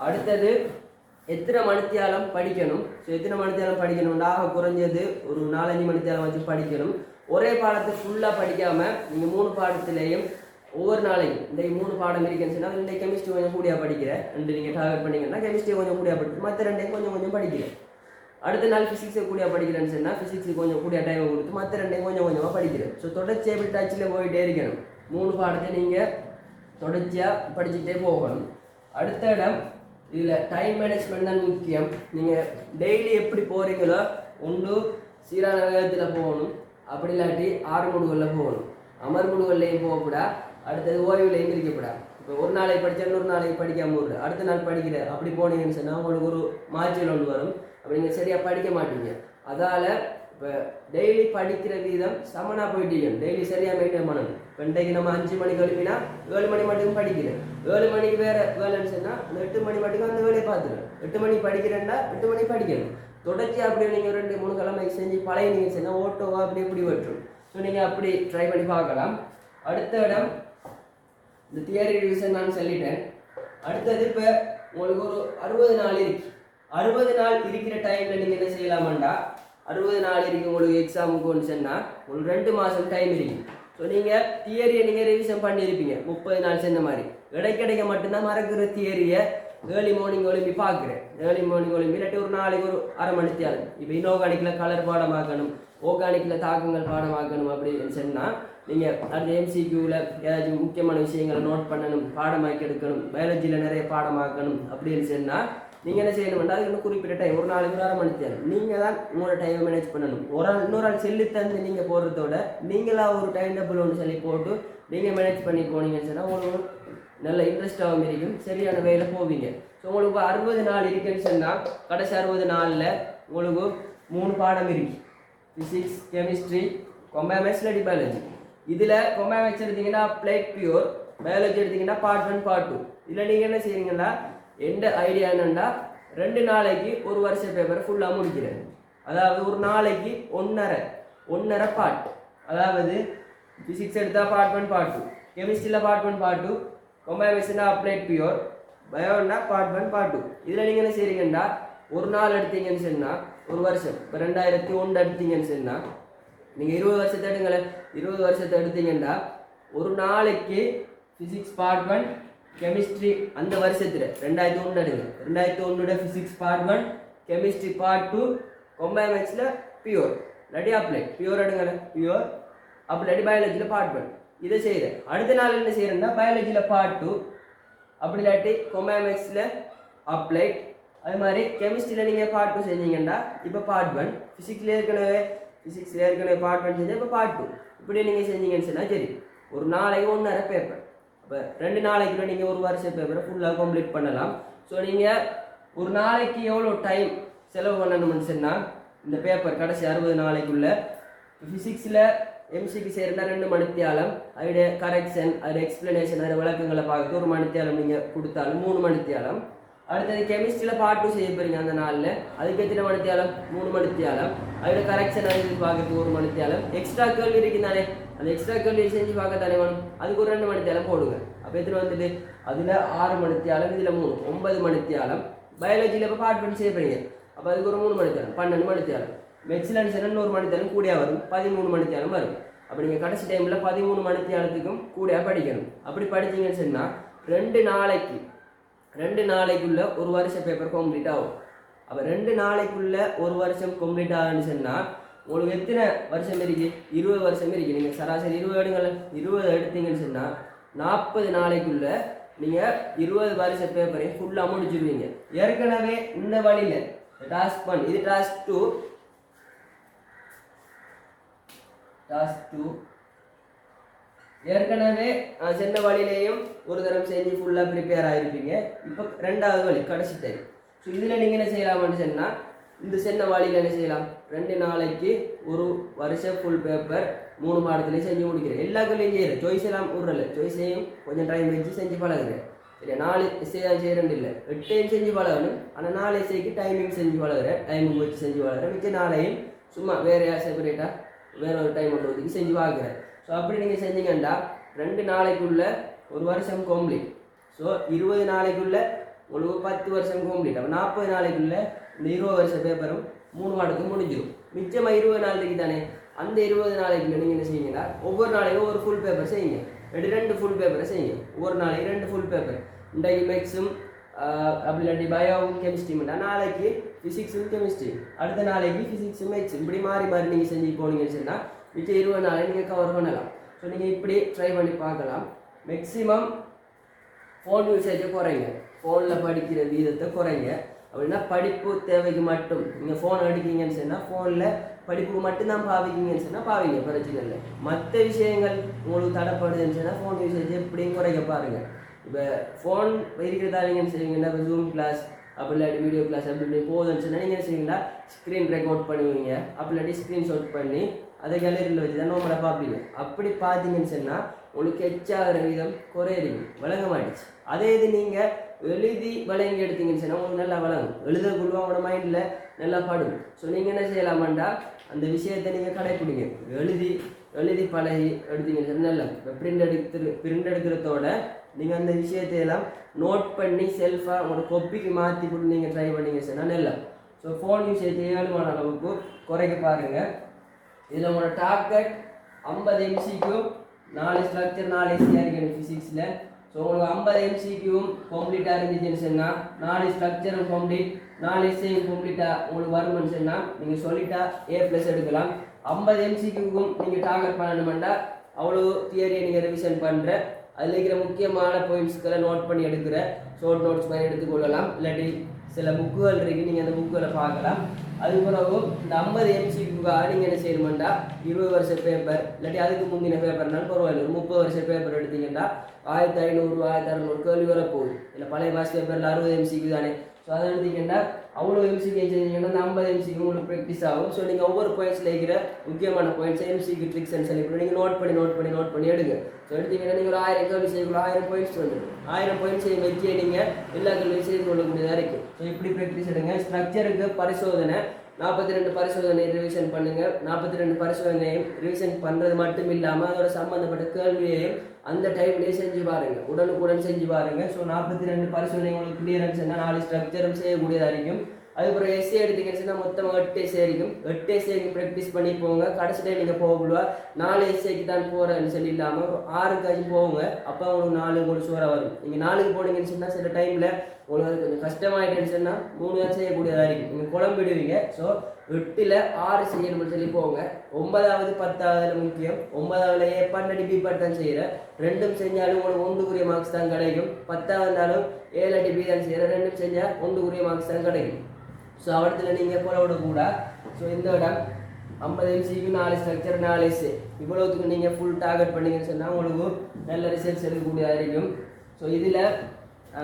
அடுத்தது எத்தனை மணித்தியாலம் படிக்கணும். ஸோ எத்தனை மணித்தியாலம் படிக்கணும்னா குறைஞ்சது ஒரு 4-5 மணித்தியாலம் வச்சு படிக்கணும். ஒரே பாடத்தை ஃபுல்லாக படிக்காமல் நீங்கள் 3 பாடத்துலேயும் ஒவ்வொரு நாளைக்கும் இந்த 3 பாடம் இருக்குன்னு சொன்னால் இந்த கெமிஸ்ட்ரி கொஞ்சம் கூடியாக படிக்கிறேன் ரெண்டு நீங்கள் டார்கெட் பண்ணிங்கன்னா கெமிஸ்ட்ரி கொஞ்சம் கூடியாக படிக்கிறேன், மற்ற ரெண்டையும் கொஞ்சம் கொஞ்சம் படிக்கிறேன். அடுத்த நாள் ஃபிசிக்ஸை கூடியாக படிக்கிறேன்னு சொன்னால் ஃபிசிக்ஸுக்கு கொஞ்சம் கூடிய டைமை கொடுத்து மற்ற ரெண்டையும் கொஞ்சம் கொஞ்சமாக படிக்கிறேன். ஸோ தொடர்ச்சியாக டச்சில் போயிட்டே இருக்கணும். 3 பாடத்தை நீங்கள் தொடர்ச்சியாக படிச்சுக்கிட்டே போகணும். அடுத்த இடம் இதில் டைம் மேனேஜ்மெண்ட் தான் முக்கியம். நீங்கள் டெய்லி எப்படி போகிறீங்களோ ஒன்று சீரான வேகத்தில் போகணும், அப்படி இல்லாட்டி 6 முடுகளில் போகணும். அமர் முடுகள்லையும் போகக்கூடா, அடுத்தது ஓய்வுலையும் இருக்கக்கூடா. இப்போ ஒரு நாளைக்கு படித்தா இன்னொரு நாளைக்கு படிக்காமல் விடு, அடுத்த நாள் படிக்கிற அப்படி போனீங்கன்னு சொன்னால் உங்களுக்கு ஒரு மாற்றல் ஒன்று வரும். அப்படி நீங்கள் சரியாக படிக்க மாட்டீங்க. அதால் இப்போ டெய்லி படிக்கிற வீதம் சமனாக போயிட்டீங்க. டெய்லி சரியாக மெயின்டைன் பண்ணணும். இப்போ இன்றைக்கு நம்ம 5 மணிக்கு எழுப்பினா 7 மணி மட்டும் படிக்கிறேன், 7 மணிக்கு வேறு வேலைன்னு சொன்னால் அந்த 8 மணி மட்டும் அந்த வேலையை பார்த்துருவேன். 8 மணி படிக்கிறேன்னா 8 மணி படிக்கணும். தொடர்ச்சி அப்படியே நீங்கள் 2-3 கிழமை செஞ்சு பழைய நீங்கள் சொன்னால் ஓட்டோவா அப்படி எப்படி வெட்டும். ஸோ நீங்கள் அப்படி ட்ரை பண்ணி பார்க்கலாம். அடுத்த இடம் இந்த தியரி ரிவிஷன் நான் சொல்லிட்டேன். அடுத்தது இப்போ உங்களுக்கு ஒரு 60 நாள் இருக்கு. 60 நாள் இருக்கிற டைமில் நீங்கள் என்ன செய்யலாமாண்டா, 60 நாள் இருக்குது உங்களுக்கு எக்ஸாமுக்கு ஒன்று சொன்னால் உங்களுக்கு 2 மாதம் டைம் இருக்குது. ஸோ நீங்கள் தியரியை நீங்கள் ரிவிஷன் பண்ணியிருப்பீங்க 30 நாள் சென்ற மாதிரி. இடைக்கிடைக்க மட்டும்தான் மறக்கிற தியரியை ஏர்லி மார்னிங் ஒலிம்பி பார்க்குறேன். ஏர்லி மார்னிங் ஒலிம்பி இல்லாட்டி ஒரு நாளைக்கு ஒரு அரை மணி தேவை. இப்போ இன்ஆர்கானிக்கில் கலர் பாடமாக்கணும், ஆர்கானிக்கில் தாக்கங்கள் பாடமாக்கணும் அப்படின்னு சொன்னால் நீங்கள் அடுத்த MCQவில் ஏதாச்சும் முக்கியமான விஷயங்களை நோட் பண்ணணும், பாடமாக்கி எடுக்கணும், பயாலஜியில் நிறைய பாடமாக்கணும் அப்படின்னு சொன்னால் நீங்கள் என்ன செய்யணும்னா அது இன்னும் குறிப்பிட்ட டைம் ஒரு நாளைக்கு ஒரு அரை மணி தேவை. நீங்கள் தான் உங்களோட டைமை மேனேஜ் பண்ணணும். இன்னொரு ஆள் சொல்லி தந்து நீங்கள் போடுறதோட நீங்களாக ஒரு டைம் டேபிள் ஒன்று சொல்லி போட்டு நீங்கள் மேனேஜ் பண்ணி போனீங்கன்னு சொன்னால் உங்களுக்கு நல்ல இன்ட்ரெஸ்டாகவும் இருக்கும், சரியான வேலையில் போவீங்க. ஸோ உங்களுக்கு 60 நாள் இருக்குன்னு சொன்னால் கடைசி 60 நாளில் உங்களுக்கு 3 பாடம் இருக்கு. ஃபிசிக்ஸ், கெமிஸ்ட்ரி, கொம்பேமேக்ஸ், இல்லாட்டி பயாலஜி. இதில் கொம்பேமேக்ஸ் எடுத்தீங்கன்னா அப்ளைட் பியூர், பயாலஜி எடுத்தீங்கன்னா பார்ட் 1 பார்ட் 2. இதில் நீங்கள் என்ன செய்வீங்கன்னா எந்த ஐடியா என்னன்னா 2 நாளைக்கு ஒரு வருஷ பேப்பரை ஃபுல்லாக முடிக்கிறேன். அதாவது ஒரு நாளைக்கு 1.5 பார்ட். அதாவது ஃபிசிக்ஸ் எடுத்தால் பார்ட் 1 பார்ட் 2, கெமிஸ்ட்ரியில் பார்ட் 1 பார்ட் 2, கொம்பேமேக்ஸ்னா அப்ளைட் பியூர், பயோன்னா பார்ட் 1 பார்ட் 2. இதில் நீங்கள் என்ன செய்றீங்கன்னா ஒரு நாள் எடுத்தீங்கன்னு சொன்னால் ஒரு வருஷம், இப்போ 2001 எடுத்தீங்கன்னு சொன்னால் நீங்கள் 20 வருஷத்தை எடுங்களேன். 20 வருஷத்தை எடுத்தீங்கன்னா ஒரு நாளைக்கு ஃபிசிக்ஸ் பார்ட் 1, கெமிஸ்ட்ரி அந்த வருஷத்தில் 2001 எடுங்க. 2001 ஃபிசிக்ஸ் பார்ட் 1, கெமிஸ்ட்ரி பார்ட் 2, கொம்பேமேக்ஸில் பியூர் இல்லாட்டி அப்ளைட் பியூர் எடுங்களேன், பியூர் அப்படி பயாலஜியில் பார்ட் 1. இதை செய்கிறேன். அடுத்த நாள் என்ன செய்கிறேன்னா பயாலஜியில் பார்ட் 2, அப்படி இல்லாட்டி கொம்பேமேக்ஸில் அப்ளைட். அது மாதிரி கெமிஸ்ட்ரியில் நீங்கள் பார்ட் 2 செஞ்சீங்கன்னா இப்போ பார்ட் 1, ஃபிசிக்ஸில் ஏற்கனவே பார்ட் 1 செஞ்சால் இப்போ பார்ட் 2. இப்படி நீங்கள் செஞ்சீங்கன்னு சொன்னால் சரி ஒரு நாளைக்கு 1.5 பேப்பர். இப்போ 2 நாளைக்குள்ள நீங்கள் ஒரு வருஷ பேப்பரை ஃபுல்லாக கம்ப்ளீட் பண்ணலாம். ஸோ நீங்கள் ஒரு நாளைக்கு எவ்வளோ டைம் செலவு பண்ணணும்னு சொன்னால் இந்த பேப்பர் கடைசி 60 நாளைக்குள்ள ஃபிசிக்ஸில் MCQ செய்கிறதா 2 மணித்தியாலம், அதோடைய கரெக்ஷன், அதோட எக்ஸ்பிளனேஷன், அதோட விளக்கங்களை பார்த்து 1 மணித்தியாலம் நீங்கள் கொடுத்தாலும் 3 மணித்தியாலம். அடுத்தது கெமிஸ்ட்ரியில் பார்ட் 2 செய்ய போகிறீங்க அந்த நாளில், அதுக்கு எத்தனை மணித்தியாலம் 3 மணித்தியாலம், அதோட கரெக்ஷன் அது பார்க்கறதுக்கு 1 மணித்தியாலம். எக்ஸ்ட்ரா கேள்வி இருக்குதானே அந்த எக்ஸ்ட்ரா கேள்வி செஞ்சு பார்க்க தானே வேணும், அதுக்கு ஒரு 2 மணித்தியாலம் போடுங்க. அப்போ எத்தனை வந்துட்டு அதில் 6 மணித்தியாலம், இதில் 3 9 மணித்தியாலம். பயாலஜியில் இப்போ பார்ட் 1 செய்ய போகிறீங்க, அப்போ அதுக்கு ஒரு 3 மணித்தியாலம் 12 மணித்தியாலம். மெக்ஸிலன்ஸ் 1 மணித்தியாலம் கூடியா வரும், 13 மணித்தியாலம் வரும். அப்போ நீங்கள் கடைசி டைமில் 13 மணித்தியாலத்துக்கும் கூடியா படிக்கணும். அப்படி படித்தீங்கன்னு சொன்னால் 2 நாளைக்குள்ள ஒரு வருஷ பேப்பர் கம்ப்ளீட் ஆகும். அப்போ 2 நாளைக்குள்ள ஒரு வருஷம் கம்ப்ளீட் ஆகுன்னு சொன்னால் உங்களுக்கு எத்தனை வருஷம் இருக்குது, 20 வருஷம் இருக்குது. நீங்கள் சராசரி 20 எடுங்கள், 20 எடுத்தீங்கன்னு சொன்னால் 40 நாளைக்குள்ள நீங்கள் 20 வருஷ பேப்பரையும் ஃபுல்லாக முடிச்சுடுவீங்க. ஏற்கனவே இந்த வழியில் டாஸ்க் 1 இது டாஸ்க் 2 ஏற்கனவே சென்ன வழியிலையும் ஒரு தரம் செஞ்சு ஃபுல்லாக ப்ரிப்பேர் ஆகிருப்பீங்க. இப்போ 2வது வழி கடைசி டைம். ஸோ இதில் நீங்கள் என்ன செய்யலாம்னு சொன்னால் இந்த சென்ன வழியில் என்ன செய்யலாம், 2 நாளைக்கு ஒரு வருஷம் ஃபுல் பேப்பர் 3 பாடத்துலேயும் செஞ்சு முடிக்கிறேன். எல்லா கல்லையும் செய்கிறேன், சாய்ஸ் எல்லாம் விட்றல, சாய்ஸையும் கொஞ்சம் டைம் வச்சு செஞ்சு பழகுறேன். சரியா 4 எஸ்ஸே தான் செய்கிறேன் இல்லை, 8 செஞ்சு பழகணும். ஆனால் 4 எஸ்ஸேக்கு டைமிங் செஞ்சு பழகுறேன், டைமிங் வச்சு செஞ்சு பழகுறேன். மிச்ச 4 சும்மா வேறு செப்பரேட்டாக வேற ஒரு டைம் ஒன்று ஒதுக்கி செஞ்சு பார்க்குறேன். ஸோ அப்படி நீங்கள் செஞ்சீங்கன்னா 2 நாளைக்குள்ள ஒரு வருஷம் கம்ப்ளீட். ஸோ 20 நாளைக்குள்ள உங்களுக்கு 10 வருஷம் கம்ப்ளீட். அப்போ 40 நாளைக்குள்ள இந்த 20 வருஷ பேப்பரும் 3 மாதத்துக்கு முடிஞ்சிடும். மிச்சமாக 20 நாளைக்கு தானே, அந்த 20 நாளைக்குள்ள நீங்கள் என்ன செய்யுங்கன்னா ஒவ்வொரு நாளைக்கும் ஒரு ஃபுல் பேப்பர் செய்யுங்க, 2 ஃபுல் பேப்பரை செய்யுங்க. ஒவ்வொரு நாளைக்கு 2 ஃபுல் பேப்பர். இன்றைக்கு மேக்ஸும் அப்படி இல்லாட்டி பயோவும் கெமிஸ்ட்ரிமெண்டா, நாளைக்கு ஃபிசிக்ஸும் கெமிஸ்ட்ரி, அடுத்த நாளைக்கு ஃபிசிக்ஸும் மேக்ஸும், இப்படி மாறி மாறி நீங்கள் செஞ்சு போனீங்கன்னு சொன்னால் மிச்ச 20 நாளை நீங்கள் கவர் பண்ணலாம். ஸோ நீங்கள் இப்படி ட்ரை பண்ணி பார்க்கலாம். மேக்ஸிமம் ஃபோன் யூசேஜை குறைங்க, ஃபோனில் படிக்கிற வீதத்தை குறைங்க. அப்படின்னா படிப்பு தேவைக்கு மட்டும் நீங்கள் ஃபோன் அடிக்கிங்கன்னு சொன்னால் ஃபோனில் படிப்புக்கு மட்டும்தான் பாவிக்கிங்கன்னு சொன்னால் பாவிங்க, பிரச்சனை இல்லை. மற்ற விஷயங்கள் உங்களுக்கு தடைப்படுதுன்னு சொன்னால் ஃபோன் யூசேஜ் எப்படியும் குறைக்க பாருங்கள். இப்போ ஃபோன் இருக்கிறதாலிங்கன்னு செய்வீங்கன்னா இப்போ ஜூம் கிளாஸ் அப்படி இல்லாட்டி வீடியோ கிளாஸ் அப்படி இப்படி போகுதுன்னு சொன்னால் நீங்கள் என்ன செய்வீங்கன்னா ஸ்க்ரீன் ரெக்கார்ட் பண்ணுவீங்க, அப்படி இல்லாட்டி ஸ்க்ரீன்ஷாட் பண்ணி அதை கேலரியில் வச்சு தான் நம்மளை பார்ப்பீங்க. அப்படி பார்த்தீங்கன்னு சொன்னால் உங்களுக்கு எச்சாகிற விதம் குறையிறீங்க, வழங்க மாட்டிச்சு. அதே இது நீங்கள் எழுதி வழங்கி எடுத்தீங்கன்னு சொன்னால் உங்களுக்கு நல்லா வழங்கும், எழுதக்குள்ள உங்களோட மைண்டில் நல்லா படும். ஸோ நீங்கள் என்ன செய்யலாமாண்டா அந்த விஷயத்தை நீங்கள் கடைப்பிடிங்க, எழுதி பழகி எடுத்தீங்கன்னு சொன்னால் நல்லா. இப்போ பிரிண்ட் எடுக்கிறதோட நீங்கள் அந்த விஷயத்தையெல்லாம் நோட் பண்ணி செல்ஃபாக உங்களோட கொப்பிக்கு மாற்றி கொண்டு நீங்கள் ட்ரை பண்ணிங்க சொன்னால் நல்லா. ஸோ ஃபோன் யூசேஜ் ஏழுமான அளவுக்கு குறைக்க பாருங்கள். இதில் உங்களோட டார்கெட் 50 MCQ, 4 ஸ்ட்ரக்சர் 4 எஸ்சியாக இருக்குது ஃபிசிக்ஸில். ஸோ உங்களுக்கு 50 MCQவும் கம்ப்ளீட்டாக இருந்துச்சுன்னு சொன்னால் 4 ஸ்ட்ரக்சரும் கம்ப்ளீட், 4 எஸ்சியும் கம்ப்ளீட்டாக உங்களுக்கு வருமானு சொன்னால் நீங்கள் சொல்லிட்டா A+ எடுக்கலாம். 50 MCQக்கும் நீங்கள் டார்கெட் பண்ணணுமெண்டா அவ்வளோ தியரியை நீங்கள் ரிவிஷன் பண்ணுற, அதில் இருக்கிற முக்கியமான பாயிண்ட்ஸ்களை நோட் பண்ணி எடுக்கிற ஷார்ட் நோட்ஸ் மாதிரி எடுத்துக்கொள்ளலாம். இல்லாட்டி சில புக்குகள் இருக்குது, நீங்கள் அந்த புக்குகளை பார்க்கலாம். அது பிறகு இந்த 50 MCQக்காக நீங்கள் என்ன செய்யணுமெண்டா 20 வருஷ பேப்பர் இல்லாட்டி அதுக்கு முந்தின பேப்பர்னாலும் பரவாயில்ல, ஒரு 30 வருஷ பேப்பர் எடுத்தீங்கன்னா 1500 1600 கேள்வி வர போகுது. இல்லை பழைய பாஸ் பேப்பரில் 60 MCQ தானே. ஸோ அதை எடுத்தீங்கன்னா அவ்வளோ MCQ செஞ்சீங்கன்னா அந்த 50 MCQ உங்களுக்கு ப்ராக்டிஸ் ஆகும். ஸோ நீங்கள் ஒவ்வொரு பாயிண்ட்ஸில் இருக்கிற முக்கியமான பாயிண்ட்ஸ் MCQ ட்ரிக்ஸ்ன்னு சொல்லி நீங்கள் நோட் பண்ணி எடுங்க. ஸோ எடுத்தீங்கன்னா நீங்கள் ஒரு 1000 கேள்வி செய்யக்குள்ள 1000 பாயிண்ட்ஸ் வந்துடும். 1000 பாயிண்ட்ஸ் வச்சு நீங்கள் எல்லா கேள்வியும் செய்து கொள்ளக்கூடியதாக இருக்குது. ஸோ இப்படி ப்ராக்டிஸ் எடுங்க. ஸ்ட்ரக்சருக்கு பரிசோதனை 42 பரிசோதனை ரிவிஷன் பண்ணுங்கள். 42 பரிசோதனையும் ரிவிஷன் பண்ணுறது மட்டும் இல்லாமல் அதோட சம்மந்தப்பட்ட கேள்வியையும் அந்த டைம்லேயே செஞ்சு பாருங்கள், உடனுக்குடன் செஞ்சு பாருங்கள். ஸோ 42 பரிசோதனை உங்களுக்கு கிளியரன்ஸ் என்ன 4 ஸ்ட்ரக்சரும் செய்யக்கூடியதாக இருக்கும். அதுக்கப்புறம் எஸ்ஏ எடுத்தீங்கன்னா மொத்தமாக 8 எஸ்ஏ இருக்கும். 8 எஸ்ஏக்கு ப்ராக்டிஸ் பண்ணி போங்க. கடைசி டைம் நீங்கள் போகக்கூடாது 4 எஸ்ஏக்கு தான் போகிறேன்னு சொல்லி இல்லாமல் 6க்காச்சும் போங்க. அப்போ உங்களுக்கு 4 உங்களுக்கு சூறாக வரும். நீங்கள் 4க்கு போனீங்கன்னு சொன்னால் சில டைமில் உங்களுக்கு அது கொஞ்சம் கஷ்டமாயிட்டுன்னு சொன்னால் 3 தான் செய்யக்கூடியதாக இருக்கும், நீங்கள் குழம்பிடுவீங்க. ஸோ 8ல் 6 செய்யணும்னு சொல்லி போங்க. 9வது 10வது முக்கியம். 9வது ஏ பண்ணி பி பாட்டு தான் செய்கிறேன், ரெண்டும் செஞ்சாலும் உங்களுக்கு 1க்குரிய மார்க்ஸ் தான் கிடைக்கும். 10வது இருந்தாலும் ஏழு பி தான் செய்கிறேன், ரெண்டும் செஞ்சால் 1க்குரிய மார்க்ஸ் தான் கிடைக்கும். ஸோ அவடத்தில் நீங்கள் போல விடக்கூடா. ஸோ இந்த இடம் 50 MCQ 4 ஸ்ட்ரக்சர் 4 எஸ்ஏ இவ்வளோத்துக்கு நீங்கள் ஃபுல் டார்கெட் பண்ணிங்கன்னு சொன்னால் உங்களுக்கு நல்ல ரிசல்ட்ஸ் எடுக்கக்கூடியதாக இருக்கும். ஸோ இதில்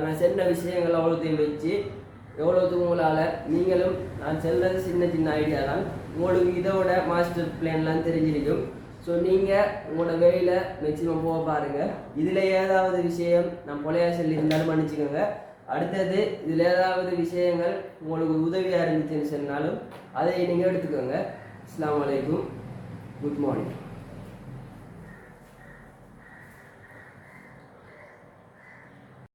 நான் சொன்ன விஷயங்கள் அவ்வளோத்தையும் வச்சு எவ்வளோத்துக்கு உங்களால் நீங்களும் நான் சொல்கிறது சின்ன ஐடியா தான், உங்களுக்கு இதோட மாஸ்டர் பிளான்லாம் தெரிஞ்சிருக்கும். ஸோ நீங்கள் உங்களோட வேலையில் மேக்ஸிமம் போக பாருங்கள். இதில் ஏதாவது விஷயம் நான் பொலையா சொல்லியிருந்தாலும் மன்னிச்சுக்கோங்க. அடுத்தது இதில் ஏதாவது விஷயங்கள் உங்களுக்கு உதவியாக இருந்துச்சுன்னு சொன்னாலும் அதை நீங்கள் எடுத்துக்கோங்க. அஸ்ஸலாமு அலைக்கும், குட் மார்னிங்.